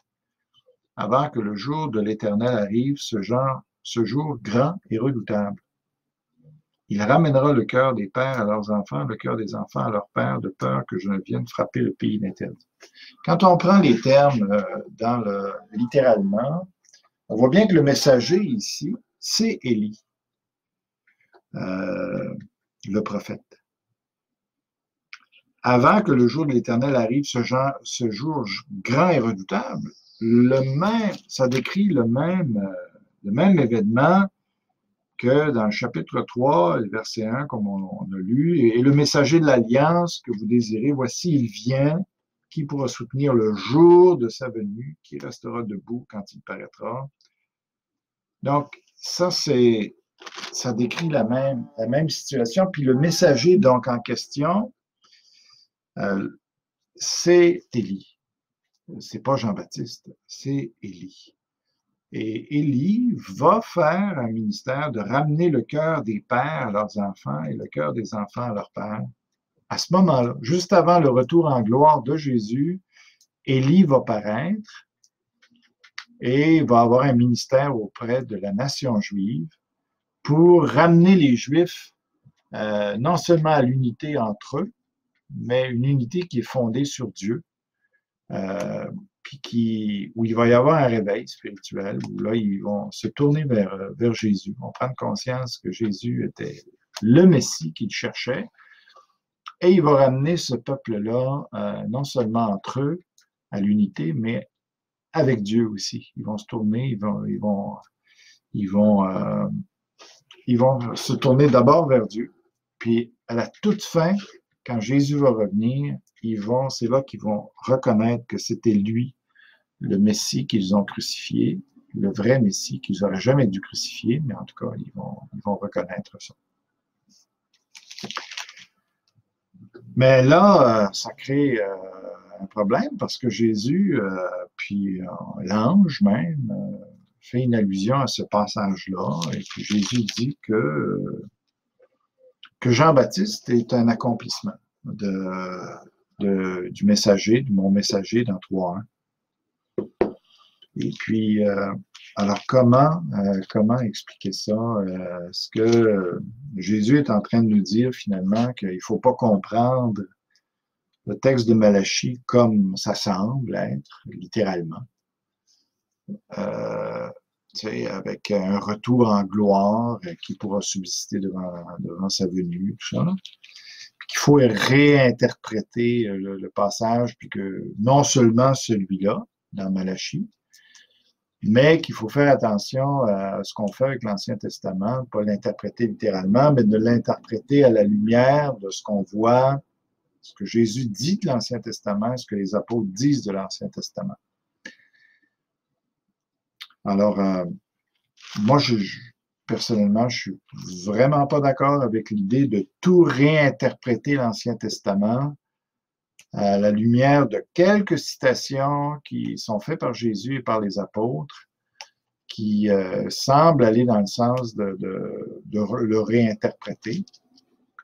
avant que le jour de l'Éternel arrive, ce jour grand et redoutable. Il ramènera le cœur des pères à leurs enfants, le cœur des enfants à leurs pères, de peur que je ne vienne frapper le pays d'interdit. Quand on prend les termes littéralement, on voit bien que le messager ici, c'est Élie, le prophète. Avant que le jour de l'Éternel arrive, ce jour grand et redoutable, ça décrit le même événement que dans le chapitre 3, le verset 1, comme on a lu, et le messager de l'Alliance que vous désirez, voici, il vient, qui pourra soutenir le jour de sa venue, qui restera debout quand il paraîtra. Donc, ça décrit la même situation. Puis le messager, donc, en question, c'est Élie. C'est pas Jean-Baptiste, c'est Élie. Et Élie va faire un ministère de ramener le cœur des pères à leurs enfants et le cœur des enfants à leurs pères. À ce moment-là, juste avant le retour en gloire de Jésus, Élie va paraître et va avoir un ministère auprès de la nation juive pour ramener les Juifs non seulement à l'unité entre eux, mais une unité qui est fondée sur Dieu, puis où il va y avoir un réveil spirituel, où là, ils vont se tourner vers Jésus, ils vont prendre conscience que Jésus était le Messie qu'ils cherchaient, et il va ramener ce peuple-là, non seulement entre eux, à l'unité, mais avec Dieu aussi. Ils vont se tourner, ils vont se tourner d'abord vers Dieu, puis à la toute fin, quand Jésus va revenir, c'est là qu'ils vont reconnaître que c'était lui, le Messie qu'ils ont crucifié, le vrai Messie qu'ils n'auraient jamais dû crucifier, mais en tout cas, ils vont reconnaître ça. Mais là, ça crée un problème parce que Jésus, puis l'ange même, fait une allusion à ce passage-là, et puis Jésus dit que Jean-Baptiste est un accomplissement du messager, de mon messager dans 3.1. Et puis, alors comment expliquer ça? Est-ce que Jésus est en train de nous dire finalement qu'il ne faut pas comprendre le texte de Malachie comme ça semble être, littéralement? Avec un retour en gloire qui pourra subsister devant sa venue, tout ça. Puis qu'il faut réinterpréter le passage, puis que non seulement celui-là, dans Malachie, mais qu'il faut faire attention à ce qu'on fait avec l'Ancien Testament, pas l'interpréter littéralement, mais de l'interpréter à la lumière de ce qu'on voit, ce que Jésus dit de l'Ancien Testament, ce que les apôtres disent de l'Ancien Testament. Alors, moi, personnellement, je suis vraiment pas d'accord avec l'idée de tout réinterpréter l'Ancien Testament à la lumière de quelques citations qui sont faites par Jésus et par les apôtres, qui semblent aller dans le sens de le réinterpréter.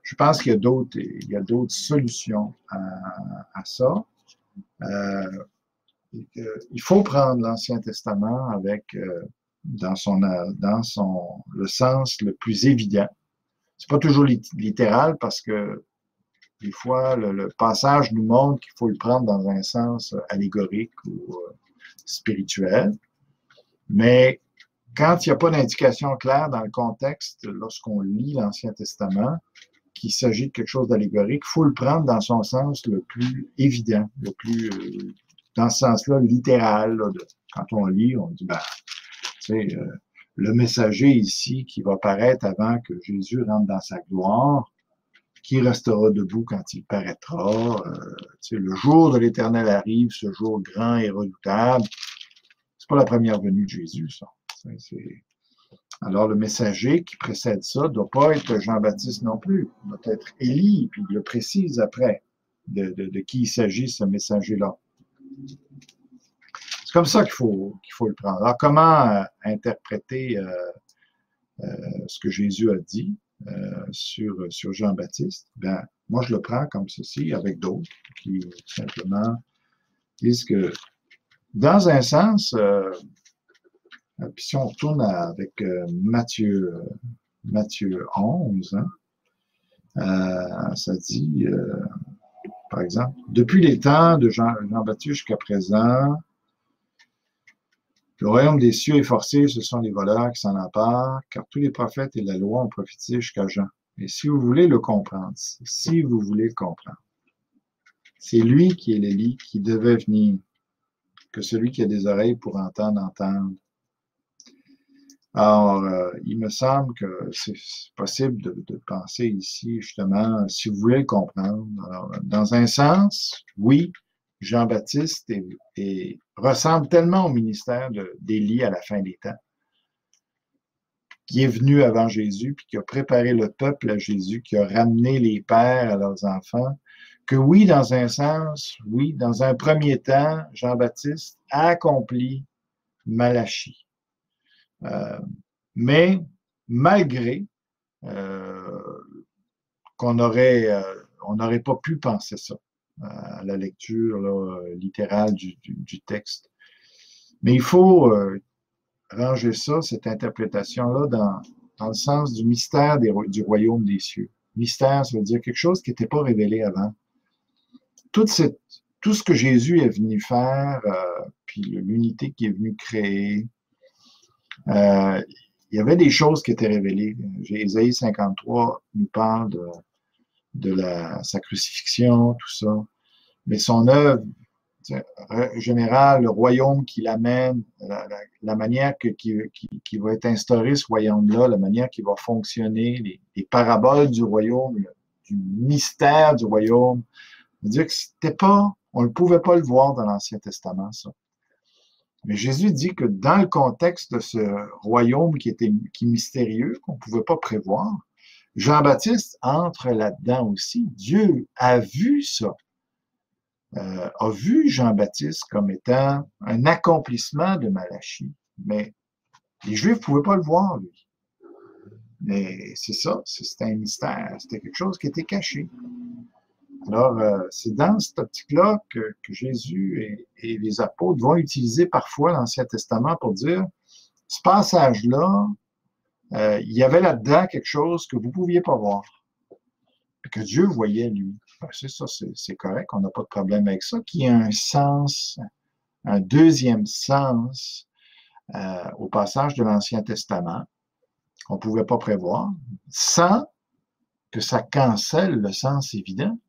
Je pense qu'il y a d'autres solutions à ça. Il faut prendre l'Ancien Testament avec dans le sens le plus évident. C'est pas toujours littéral parce que des fois, le passage nous montre qu'il faut le prendre dans un sens allégorique ou spirituel. Mais quand il n'y a pas d'indication claire dans le contexte, lorsqu'on lit l'Ancien Testament, qu'il s'agit de quelque chose d'allégorique, il faut le prendre dans son sens le plus évident, le plus dans ce sens-là littéral. Quand on lit, on dit, le messager ici qui va paraître avant que Jésus rentre dans sa gloire, qui restera debout quand il paraîtra. Le jour de l'Éternel arrive, ce jour grand et redoutable. C'est pas la première venue de Jésus, ça. Alors, le messager qui précède ça ne doit pas être Jean-Baptiste non plus. Il doit être Élie, puis il le précise après de qui il s'agit, ce messager-là. C'est comme ça qu'il faut le prendre. Alors, comment interpréter ce que Jésus a dit sur Jean-Baptiste? Ben, moi, je le prends comme ceci, avec d'autres qui simplement disent que, dans un sens, puis si on retourne avec Matthieu 11, hein, ça dit, par exemple, depuis les temps de Jean-Baptiste jusqu'à présent, le royaume des cieux est forcé, ce sont les voleurs qui s'en emparent, car tous les prophètes et la loi ont prophétisé jusqu'à Jean. Et si vous voulez le comprendre, si vous voulez le comprendre, c'est lui qui est l'Élie qui devait venir, que celui qui a des oreilles pour entendre, entende. Alors, il me semble que c'est possible de penser ici, justement, si vous voulez le comprendre. Alors, dans un sens, oui, Jean-Baptiste ressemble tellement au ministère d'Élie à la fin des temps, qui est venu avant Jésus, puis qui a préparé le peuple à Jésus, qui a ramené les pères à leurs enfants, que oui, dans un sens, oui, dans un premier temps, Jean-Baptiste a accompli Malachie. Mais malgré qu'on on n'aurait pas pu penser ça à la lecture là, littérale du texte. Mais il faut ranger ça, cette interprétation-là, dans le sens du mystère du royaume des cieux. Mystère, ça veut dire quelque chose qui n'était pas révélé avant. Tout ce que Jésus est venu faire, puis l'unité qu'il est venu créer, il y avait des choses qui étaient révélées. Ésaïe 53 nous parle de sa crucifixion, tout ça. Mais son œuvre générale, le royaume qu'il amène, la manière qui va être instauré, ce royaume-là, la manière qui va fonctionner, les paraboles du royaume, du mystère du royaume, dire que c'était pas, on ne pouvait pas le voir dans l'Ancien Testament, ça. Mais Jésus dit que dans le contexte de ce royaume qui est mystérieux, qu'on ne pouvait pas prévoir, Jean-Baptiste entre là-dedans aussi. Dieu a vu ça, a vu Jean-Baptiste comme étant un accomplissement de Malachie. Mais les Juifs ne pouvaient pas le voir, lui. Mais c'est ça, c'était un mystère, c'était quelque chose qui était caché. Alors, c'est dans cette optique-là que Jésus et les apôtres vont utiliser parfois l'Ancien Testament pour dire, ce passage-là, il y avait là-dedans quelque chose que vous ne pouviez pas voir, que Dieu voyait, lui. Ben, c'est ça, c'est correct, on n'a pas de problème avec ça, qu'il y ait un sens, un deuxième sens au passage de l'Ancien Testament qu'on ne pouvait pas prévoir, sans que ça cancelle le sens évident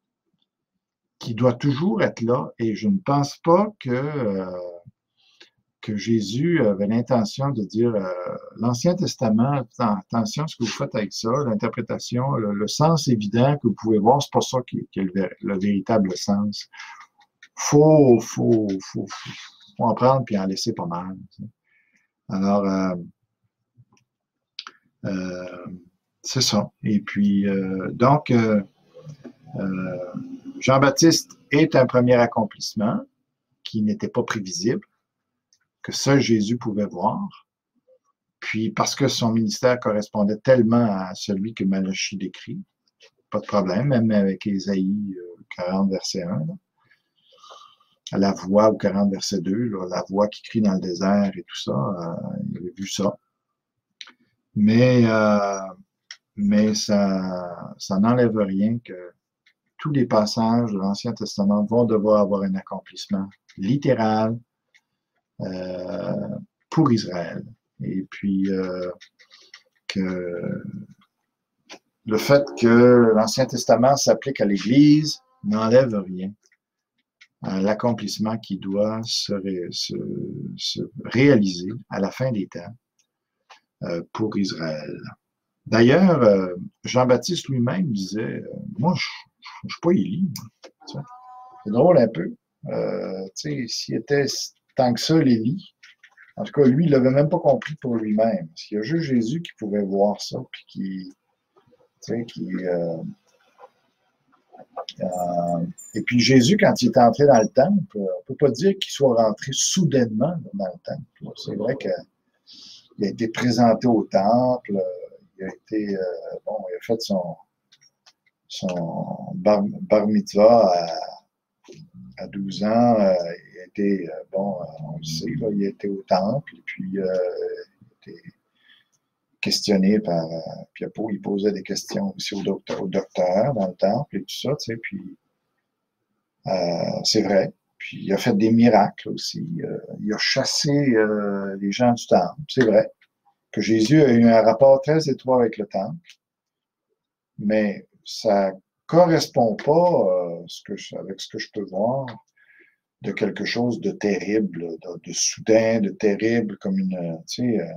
qui doit toujours être là, et je ne pense pas que Jésus avait l'intention de dire l'Ancien Testament, attention à ce que vous faites avec ça, l'interprétation, le sens évident que vous pouvez voir, c'est pas ça qui est le véritable sens. Faut en prendre puis en laisser pas mal. Alors, c'est ça. Et puis, donc, Jean-Baptiste est un premier accomplissement qui n'était pas prévisible, que seul Jésus pouvait voir. Puis, parce que son ministère correspondait tellement à celui que Malachie décrit, pas de problème, même avec Ésaïe 40, verset 1, là, à la voix, ou 40, verset 2, là, la voix qui crie dans le désert et tout ça, il avait vu ça. Mais ça n'enlève rien que tous les passages de l'Ancien Testament vont devoir avoir un accomplissement littéral pour Israël. Et puis, que le fait que l'Ancien Testament s'applique à l'Église n'enlève rien à l'accomplissement qui doit se réaliser à la fin des temps pour Israël. D'ailleurs, Jean-Baptiste lui-même disait, moi, je ne suis pas Élie. C'est drôle un peu. S'il était tant que ça l'Élie, en tout cas, lui, il ne l'avait même pas compris pour lui-même. Il y a juste Jésus qui pouvait voir ça, puis qui Et puis Jésus, quand il est entré dans le temple, on ne peut pas dire qu'il soit rentré soudainement dans le temple. C'est vrai qu'il a été présenté au temple, il a été, bon, il a fait son bar mitzvah à 12 ans. Il a été, bon, on le sait, là, il a été au temple, et puis il a été questionné par, puis il posait des questions aussi au docteur dans le temple et tout ça, tu sais, puis c'est vrai. Puis il a fait des miracles aussi. Il a chassé les gens du temple. C'est vrai que Jésus a eu un rapport très étroit avec le temple, mais ça correspond pas avec ce que je peux voir de quelque chose de terrible, de soudain, de terrible, comme une, tu sais,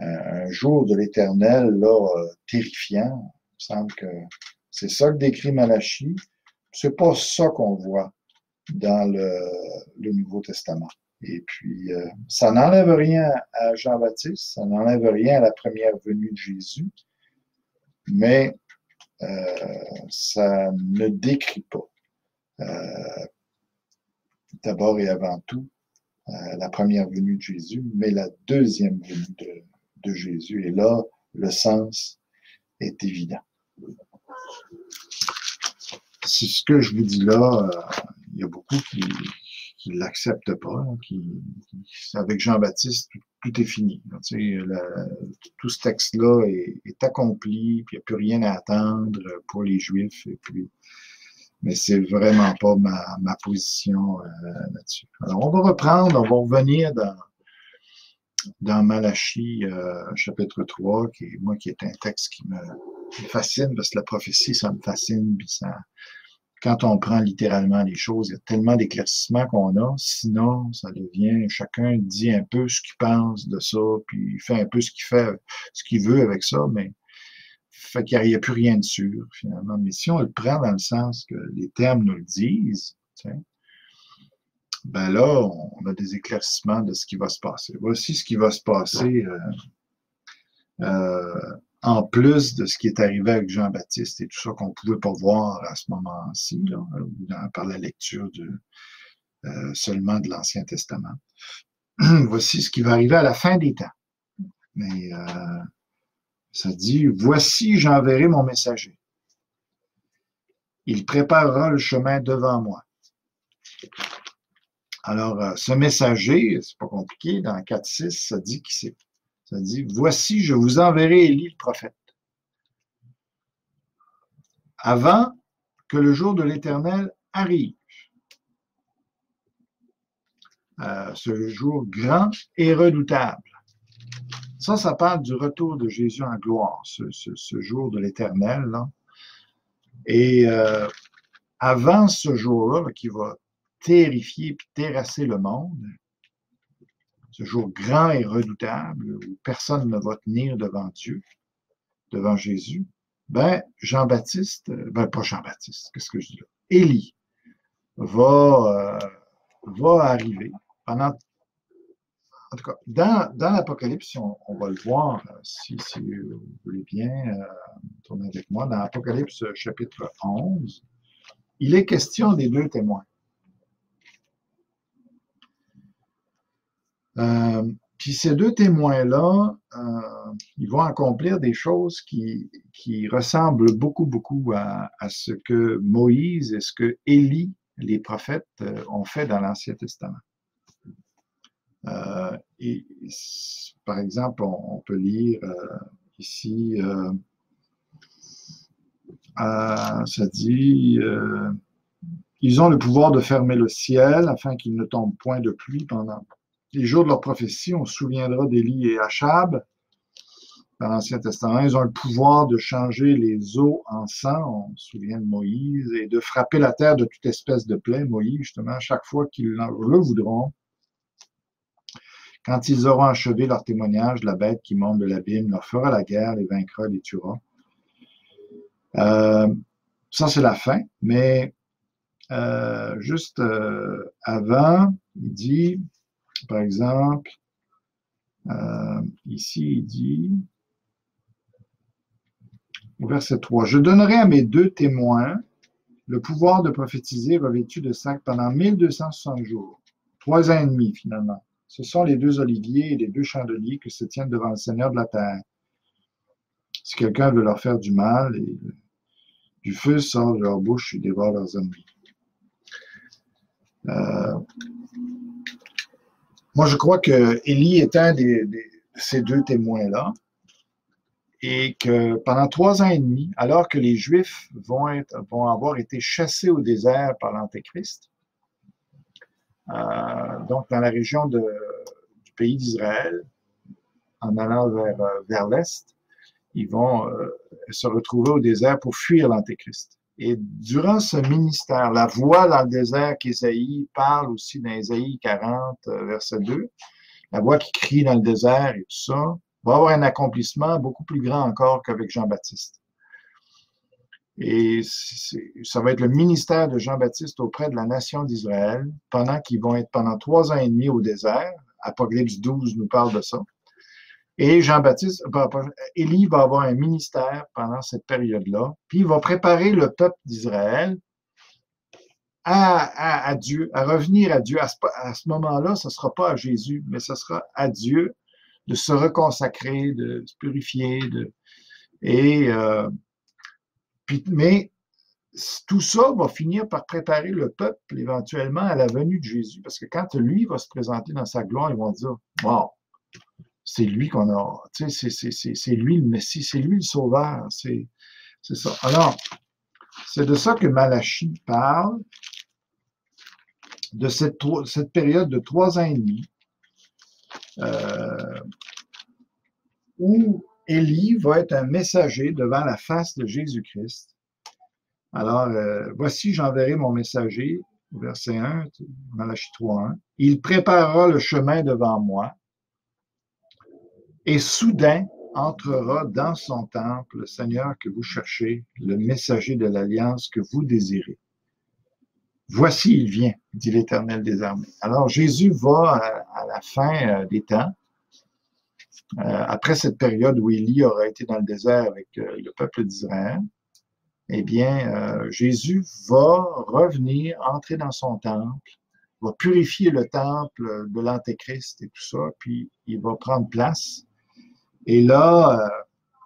un jour de l'Éternel, là, terrifiant. Il me semble que c'est ça que décrit Malachie. C'est pas ça qu'on voit dans le Nouveau Testament. Et puis, ça n'enlève rien à Jean-Baptiste, ça n'enlève rien à la première venue de Jésus, mais ça ne décrit pas, d'abord et avant tout, la première venue de Jésus, mais la deuxième venue de Jésus. Et là, le sens est évident. C'est ce que je vous dis là, il y a beaucoup qui ne l'acceptent pas, avec Jean-Baptiste, tout est fini. Tu sais, tout ce texte-là est accompli, puis il n'y a plus rien à attendre pour les Juifs. Et puis, mais c'est vraiment pas ma position là-dessus. Alors, on va reprendre, on va revenir dans Malachie, chapitre 3, qui est un texte qui me fascine, parce que la prophétie, ça me fascine, puis ça, quand on prend littéralement les choses, il y a tellement d'éclaircissements qu'on a, sinon, ça devient, chacun dit un peu ce qu'il pense de ça, puis il fait un peu ce qu'il veut avec ça, mais fait qu'il n'y a plus rien de sûr, finalement. Mais si on le prend dans le sens que les termes nous le disent, ben là, on a des éclaircissements de ce qui va se passer. Voici ce qui va se passer en plus de ce qui est arrivé avec Jean-Baptiste et tout ça qu'on ne pouvait pas voir à ce moment-ci, par la lecture seulement de l'Ancien Testament. Voici ce qui va arriver à la fin des temps. Mais ça dit, voici, j'enverrai mon messager. Il préparera le chemin devant moi. Alors, ce messager, c'est pas compliqué, dans 4.6, ça dit qui c'est. Ça dit, voici, je vous enverrai Élie le prophète. Avant que le jour de l'Éternel arrive. Ce jour grand et redoutable. Ça parle du retour de Jésus en gloire, ce jour de l'Éternel, là. Et avant ce jour-là, qui va terrifier et terrasser le monde, ce jour grand et redoutable, où personne ne va tenir devant Dieu, devant Jésus, ben, Jean-Baptiste, pas Jean-Baptiste, qu'est-ce que je dis là? Élie va arriver pendant. En tout cas, dans l'Apocalypse, on va le voir, si vous voulez bien tourner avec moi, dans l'Apocalypse chapitre 11, il est question des deux témoins. Puis ces deux témoins-là, ils vont accomplir des choses qui ressemblent beaucoup à ce que Moïse et ce que Élie, les prophètes, ont fait dans l'Ancien Testament. Et, par exemple, on peut lire ici, ça dit, ils ont le pouvoir de fermer le ciel afin qu'il ne tombe point de pluie pendant les jours de leur prophétie. On se souviendra d'Élie et Achab dans l'Ancien Testament. Ils ont le pouvoir de changer les eaux en sang, on se souvient de Moïse, et de frapper la terre de toute espèce de plaie. Moïse, justement, à chaque fois qu'ils le voudront. Quand ils auront achevé leur témoignage, la bête qui monte de l'abîme leur fera la guerre, les vaincra, les tuera. Ça, c'est la fin, mais juste avant, il dit, par exemple, ici, il dit, au verset 3, « Je donnerai à mes deux témoins le pouvoir de prophétiser revêtu de sac pendant 1260 jours. 3 ans et demi, finalement. Ce sont les 2 oliviers et les 2 chandeliers qui se tiennent devant le Seigneur de la terre. Si quelqu'un veut leur faire du mal, et du feu sort de leur bouche et dévore leurs ennemis. Moi, je crois que Élie est un de ces 2 témoins-là, et que pendant 3 ans et demi, alors que les Juifs vont avoir été chassés au désert par l'Antéchrist, donc dans la région du pays d'Israël, en allant vers l'Est, ils vont se retrouver au désert pour fuir l'Antéchrist. Et durant ce ministère, la voix dans le désert qu'Ésaïe parle aussi dans Ésaïe 40, verset 2, la voix qui crie dans le désert et tout ça, va avoir un accomplissement beaucoup plus grand encore qu'avec Jean-Baptiste. Et ça va être le ministère de Jean-Baptiste auprès de la nation d'Israël pendant qu'ils vont être pendant 3 ans et demi au désert. Apocalypse 12 nous parle de ça. Et Élie va avoir un ministère pendant cette période-là, puis il va préparer le peuple d'Israël à Dieu, à revenir à Dieu. À ce moment-là, ce ne sera pas à Jésus, mais ce sera à Dieu de se reconsacrer, de se purifier. Mais tout ça va finir par préparer le peuple éventuellement à la venue de Jésus, parce que quand lui va se présenter dans sa gloire, ils vont dire « Wow! » C'est lui qu'on a, tu sais, c'est lui le Messie, c'est lui le Sauveur, c'est ça. Alors, c'est de ça que Malachie parle, de cette période de 3 ans et demi, où Élie va être un messager devant la face de Jésus-Christ. Alors, voici, j'enverrai mon messager, verset 1, Malachie 3:1. Il préparera le chemin devant moi. Et soudain entrera dans son temple le Seigneur que vous cherchez, le messager de l'alliance que vous désirez. Voici, il vient, dit l'Éternel des armées. Alors, Jésus va à la fin des temps, après cette période où Élie aura été dans le désert avec le peuple d'Israël, eh bien, Jésus va revenir, entrer dans son temple, va purifier le temple de l'Antéchrist et tout ça, puis il va prendre place. Et là,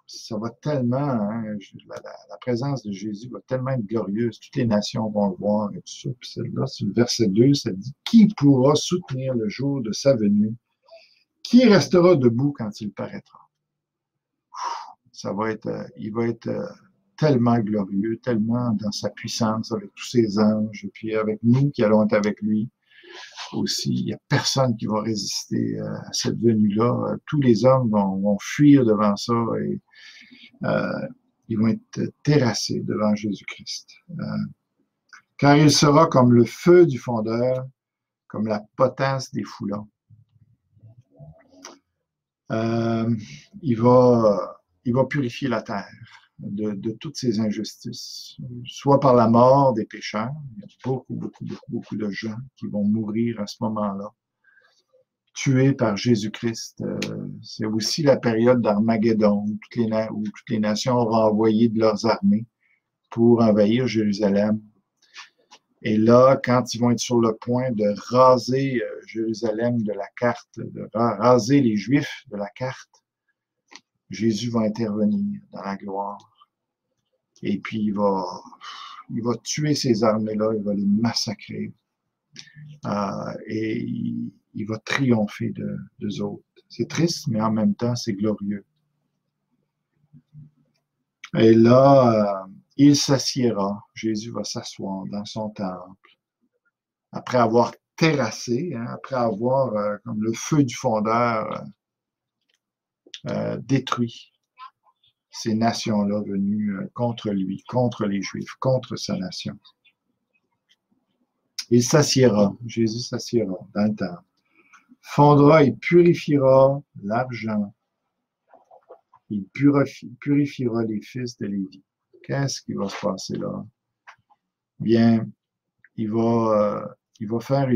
ça va tellement, hein, la présence de Jésus va tellement être glorieuse, toutes les nations vont le voir et tout ça. Puis celle-là, c'est le verset 2, ça dit « Qui pourra soutenir le jour de sa venue? Qui restera debout quand il paraîtra? » Il va être tellement glorieux, tellement dans sa puissance avec tous ses anges, et puis avec nous qui allons être avec lui. Aussi, il n'y a personne qui va résister à cette venue-là. Tous les hommes vont fuir devant ça et ils vont être terrassés devant Jésus-Christ. Car il sera comme le feu du fondeur, comme la potasse des foulons. Il va purifier la terre de toutes ces injustices, soit par la mort des pécheurs. Il y a beaucoup de gens qui vont mourir à ce moment-là, tués par Jésus-Christ. C'est aussi la période d'Armageddon, où toutes les nations auront envoyé de leurs armées pour envahir Jérusalem. Et là, quand ils vont être sur le point de raser Jérusalem de la carte, de raser les Juifs de la carte, Jésus va intervenir dans la gloire. Et puis, il va tuer ces armées-là, il va les massacrer. Et il va triompher d'eux autres. C'est triste, mais en même temps, c'est glorieux. Et là, il s'assiera. Jésus va s'asseoir dans son temple. Après avoir terrassé, hein, après avoir, comme le feu du fondeur, détruit ces nations-là venues contre lui, contre les Juifs, contre sa nation. Il s'assiera, Jésus s'assiera dans le temple, fondra et purifiera l'argent, il purifiera les fils de Lévi. Qu'est-ce qui va se passer là? Bien, il va faire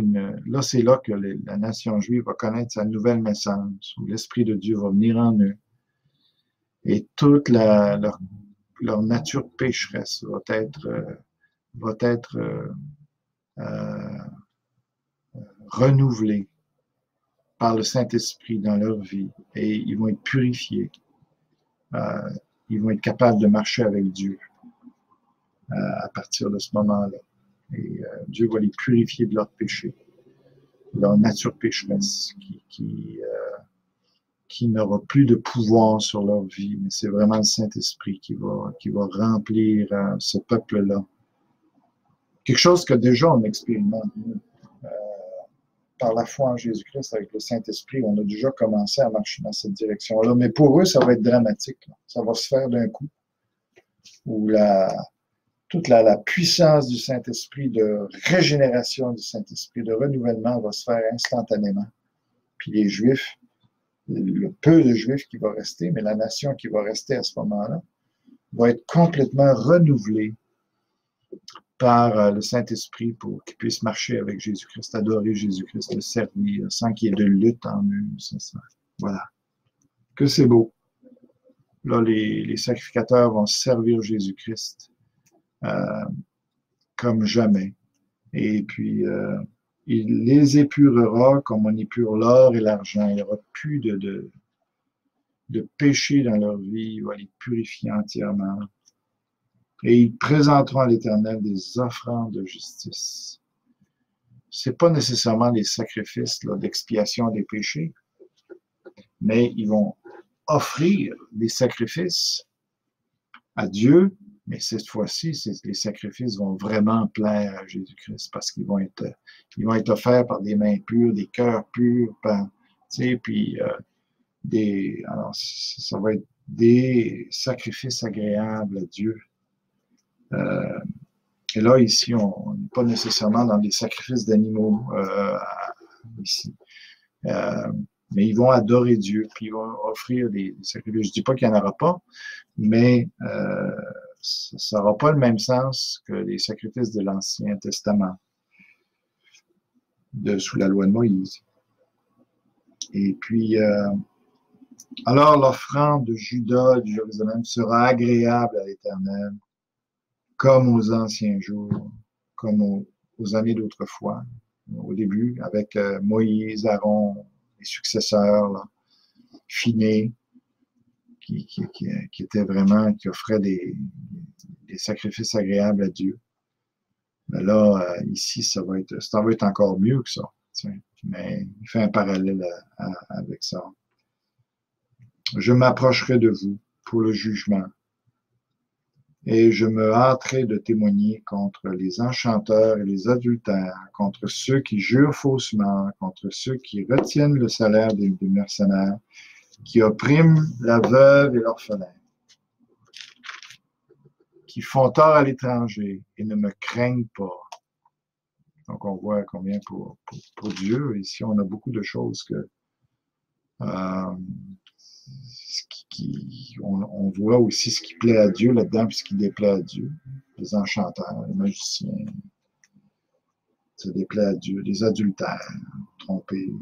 là, c'est là que la nation juive va connaître sa nouvelle naissance, où l'Esprit de Dieu va venir en eux. Et toute leur nature pécheresse va être va être euh, renouvelé par le Saint-Esprit dans leur vie et ils vont être purifiés. Ils vont être capables de marcher avec Dieu à partir de ce moment-là. Et Dieu va les purifier de leurs péchés, de leur nature pécheresse, qui n'aura plus de pouvoir sur leur vie, mais c'est vraiment le Saint-Esprit qui va remplir ce peuple-là. Quelque chose que déjà on expérimente, par la foi en Jésus-Christ avec le Saint-Esprit, on a déjà commencé à marcher dans cette direction-là. Mais pour eux, ça va être dramatique. Là. Ça va se faire d'un coup. Où toute la puissance du Saint-Esprit, de régénération du Saint-Esprit, de renouvellement va se faire instantanément. Puis les Juifs, le peu de Juifs qui va rester, mais la nation qui va rester à ce moment-là, va être complètement renouvelée par le Saint-Esprit pour qu'ils puissent marcher avec Jésus-Christ, adorer Jésus-Christ, le servir, sans qu'il y ait de lutte en eux. Ça. Voilà. Que c'est beau. Là, les sacrificateurs vont servir Jésus-Christ comme jamais. Et puis, il les épurera comme on épure l'or et l'argent. Il n'y aura plus de péché dans leur vie. Il va les purifier entièrement. Et ils présenteront à l'Éternel des offrandes de justice. C'est pas nécessairement des sacrifices d'expiation des péchés, mais ils vont offrir des sacrifices à Dieu, mais cette fois-ci, les sacrifices vont vraiment plaire à Jésus-Christ parce qu'ils vont être offerts par des mains pures, des cœurs purs, puis alors ça va être des sacrifices agréables à Dieu. Et là, ici, on n'est pas nécessairement dans des sacrifices d'animaux ici. Mais ils vont adorer Dieu, puis ils vont offrir des sacrifices. Je ne dis pas qu'il n'y en aura pas, mais ça n'aura pas le même sens que les sacrifices de l'Ancien Testament, sous la loi de Moïse. Et puis, alors l'offrande de Juda et de Jérusalem sera agréable à l'Éternel, comme aux anciens jours, comme aux années d'autrefois, au début, avec Moïse, Aaron, les successeurs, là, Phiné, qui étaient vraiment, qui offraient des sacrifices agréables à Dieu. Mais là, ici, ça va être encore mieux que ça. Mais il fait un parallèle avec ça. Je m'approcherai de vous pour le jugement, et je me hâterai de témoigner contre les enchanteurs et les adultères, contre ceux qui jurent faussement, contre ceux qui retiennent le salaire des mercenaires, qui oppriment la veuve et l'orphelin, qui font tort à l'étranger et ne me craignent pas. Donc, on voit combien pour Dieu, ici, on a beaucoup de choses que on voit aussi ce qui plaît à Dieu là-dedans, puis ce qui déplaît à Dieu. Les enchanteurs, les magiciens, ça déplaît à Dieu. Les adultères, tromper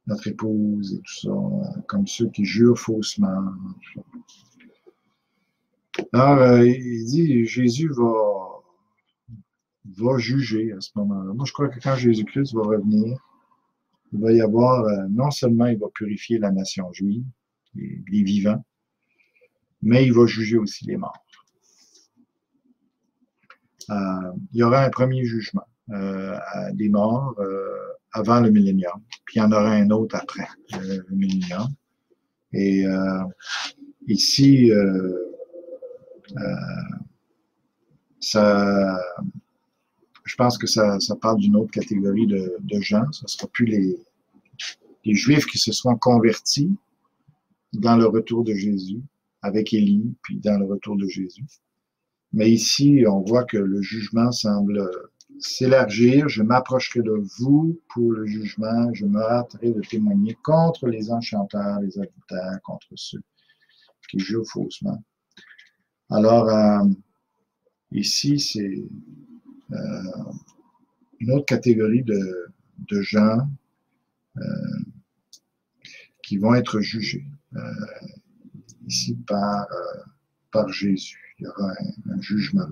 notre épouse et tout ça, comme ceux qui jurent faussement. Alors, il dit, Jésus va juger à ce moment-là. Moi, je crois que quand Jésus-Christ va revenir, il va y avoir, non seulement il va purifier la nation juive, les vivants, mais il va juger aussi les morts. Il y aura un premier jugement des morts avant le millénium, puis il y en aura un autre après le millénium. Et ici, je pense que ça parle d'une autre catégorie de gens. Ce ne sera plus les Juifs qui se seront convertis dans le retour de Jésus, avec Élie, puis dans le retour de Jésus. Mais ici, on voit que le jugement semble s'élargir. Je m'approcherai de vous pour le jugement. Je me hâterai de témoigner contre les enchanteurs, les adultères, contre ceux qui jurent faussement. Alors, ici, c'est une autre catégorie de gens qui vont être jugés ici par Jésus. Il y aura un jugement.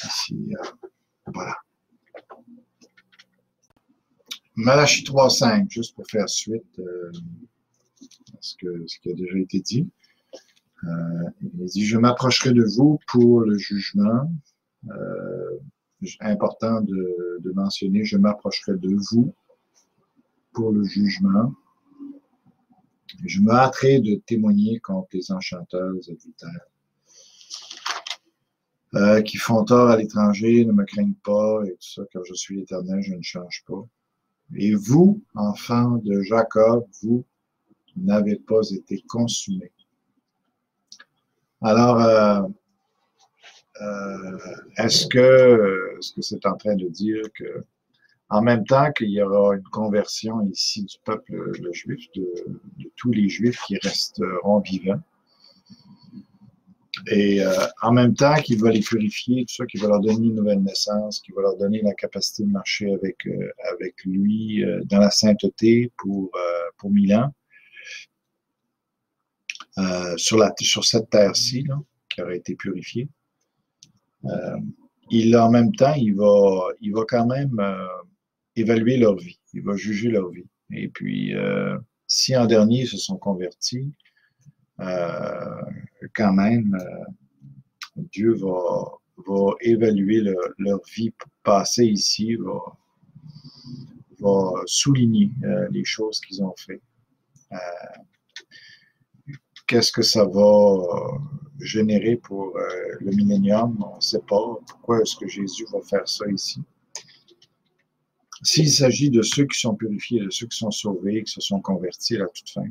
Ici, voilà. Malachie 3.5, juste pour faire suite à ce qui a déjà été dit. Il dit, je m'approcherai de vous pour le jugement. Important de mentionner, je m'approcherai de vous pour le jugement. Je me hâterai de témoigner contre les enchanteurs, les adultères, qui font tort à l'étranger, ne me craignent pas, et tout ça, car je suis l'Éternel, je ne change pas. Et vous, enfants de Jacob, vous n'avez pas été consumés. Alors, est-ce que c'est en train de dire que, en même temps qu'il y aura une conversion ici du peuple le juif, de tous les juifs qui resteront vivants, et en même temps qu'il va les purifier, tout ça, qu'il va leur donner une nouvelle naissance, qu'il va leur donner la capacité de marcher avec lui dans la sainteté pour 1000 ans, sur cette terre-ci, qui aurait été purifiée. En même temps, il va quand même évaluer leur vie, il va juger leur vie. Et puis, si en dernier ils se sont convertis, quand même, Dieu va évaluer leur vie passée ici, va souligner les choses qu'ils ont fait. Qu'est-ce que ça va générer pour le millénium? On ne sait pas. Pourquoi est-ce que Jésus va faire ça ici? S'il s'agit de ceux qui sont purifiés, de ceux qui sont sauvés, qui se sont convertis à la toute fin,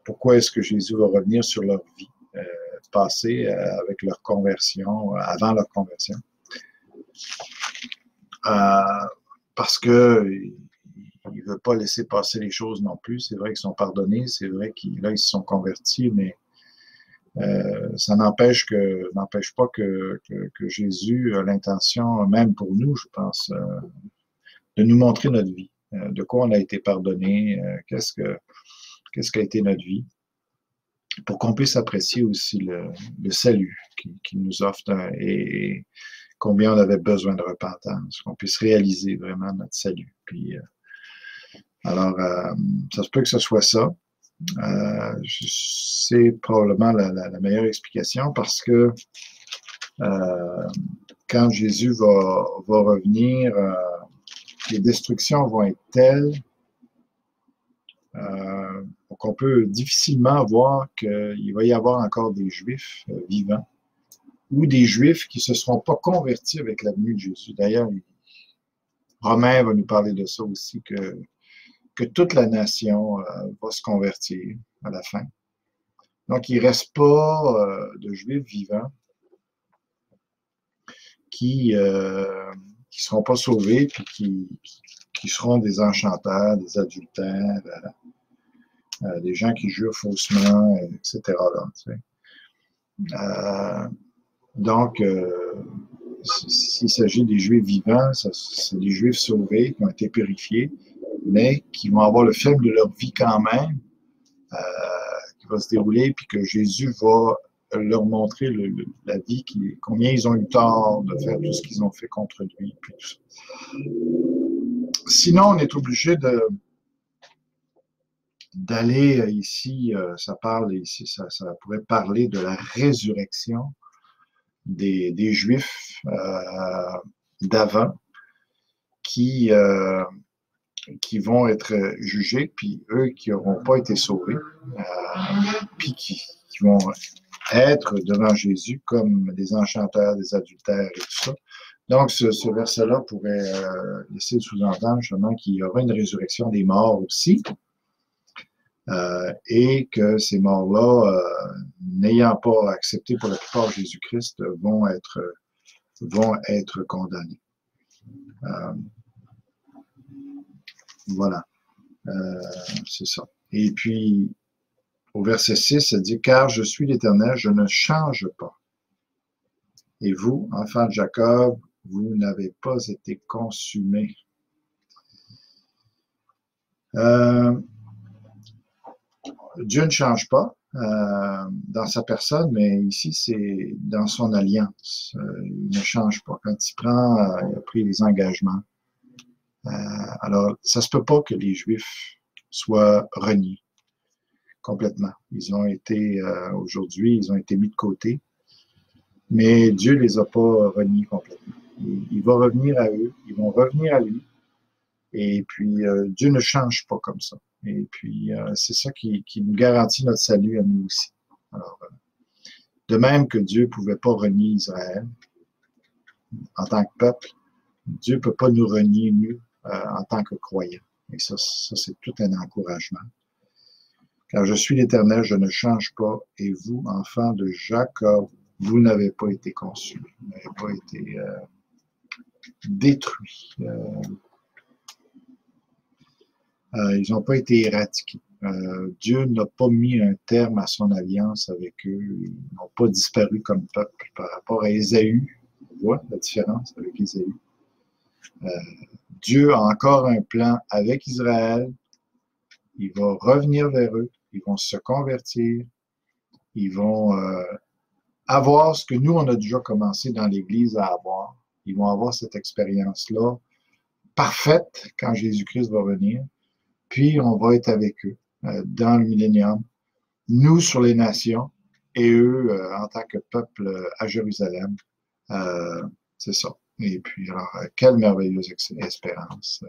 pourquoi est-ce que Jésus va revenir sur leur vie passée avec leur conversion, avant leur conversion? Parce que il ne veut pas laisser passer les choses non plus. C'est vrai qu'ils sont pardonnés, c'est vrai qu'ils se sont convertis, mais ça n'empêche pas que Jésus a l'intention, même pour nous, je pense, de nous montrer notre vie, de quoi on a été pardonné, qu'est-ce qu'a été notre vie, pour qu'on puisse apprécier aussi le salut qu'il nous offre et combien on avait besoin de repentance, qu'on puisse réaliser vraiment notre salut. Puis, alors, ça se peut que ce soit ça. C'est probablement la meilleure explication parce que quand Jésus va revenir, les destructions vont être telles qu'on peut difficilement voir qu'il va y avoir encore des Juifs vivants ou des Juifs qui ne se seront pas convertis avec la venue de Jésus. D'ailleurs, Romain va nous parler de ça aussi, que toute la nation va se convertir à la fin. Donc, il ne reste pas de Juifs vivants qui ne seront pas sauvés puis qui seront des enchanteurs, des adultères, des gens qui jurent faussement, etc. Là, tu sais. Donc, s'il s'agit des Juifs vivants, c'est des Juifs sauvés qui ont été purifiés, mais qui vont avoir le faible de leur vie quand même, qui va se dérouler, puis que Jésus va leur montrer la vie, combien ils ont eu tort de faire tout ce qu'ils ont fait contre lui. Puis tout ça. Sinon, on est obligé d'aller ici, ça pourrait parler de la résurrection des Juifs d'avant qui vont être jugés, puis eux qui n'auront pas été sauvés, puis qui vont être devant Jésus comme des enchanteurs, des adultères et tout ça. Donc, ce verset-là pourrait laisser sous-entendre justement qu'il y aura une résurrection des morts aussi, et que ces morts-là, n'ayant pas accepté pour la plupart Jésus-Christ, vont être condamnés. Voilà, c'est ça. Et puis, au verset 6, ça dit « Car je suis l'Éternel, je ne change pas. Et vous, enfants de Jacob, vous n'avez pas été consumés. » Dieu ne change pas. dans sa personne, mais ici, c'est dans son alliance. Il ne change pas. Quand il a pris les engagements. Alors, ça se peut pas que les Juifs soient reniés complètement. Ils ont été, aujourd'hui, ils ont été mis de côté, mais Dieu les a pas reniés complètement. Il va revenir à eux, ils vont revenir à lui, et puis Dieu ne change pas comme ça. Et puis, c'est ça qui nous garantit notre salut à nous aussi. Alors, de même que Dieu ne pouvait pas renier Israël en tant que peuple, Dieu ne peut pas nous renier, nous, en tant que croyants. Et ça c'est tout un encouragement. Car je suis l'Éternel, je ne change pas, et vous, enfants de Jacob, vous n'avez pas été conçus, vous n'avez pas été détruits. Ils n'ont pas été éradiqués. Dieu n'a pas mis un terme à son alliance avec eux. Ils n'ont pas disparu comme peuple par rapport à Ésaü. On voit la différence avec Ésaü. Dieu a encore un plan avec Israël. Il va revenir vers eux. Ils vont se convertir. Ils vont avoir ce que nous, on a déjà commencé dans l'Église à avoir. Ils vont avoir cette expérience-là parfaite quand Jésus-Christ va venir. Puis, on va être avec eux dans le millénium, nous sur les nations et eux en tant que peuple à Jérusalem. C'est ça. Et puis, alors, quelle merveilleuse espérance.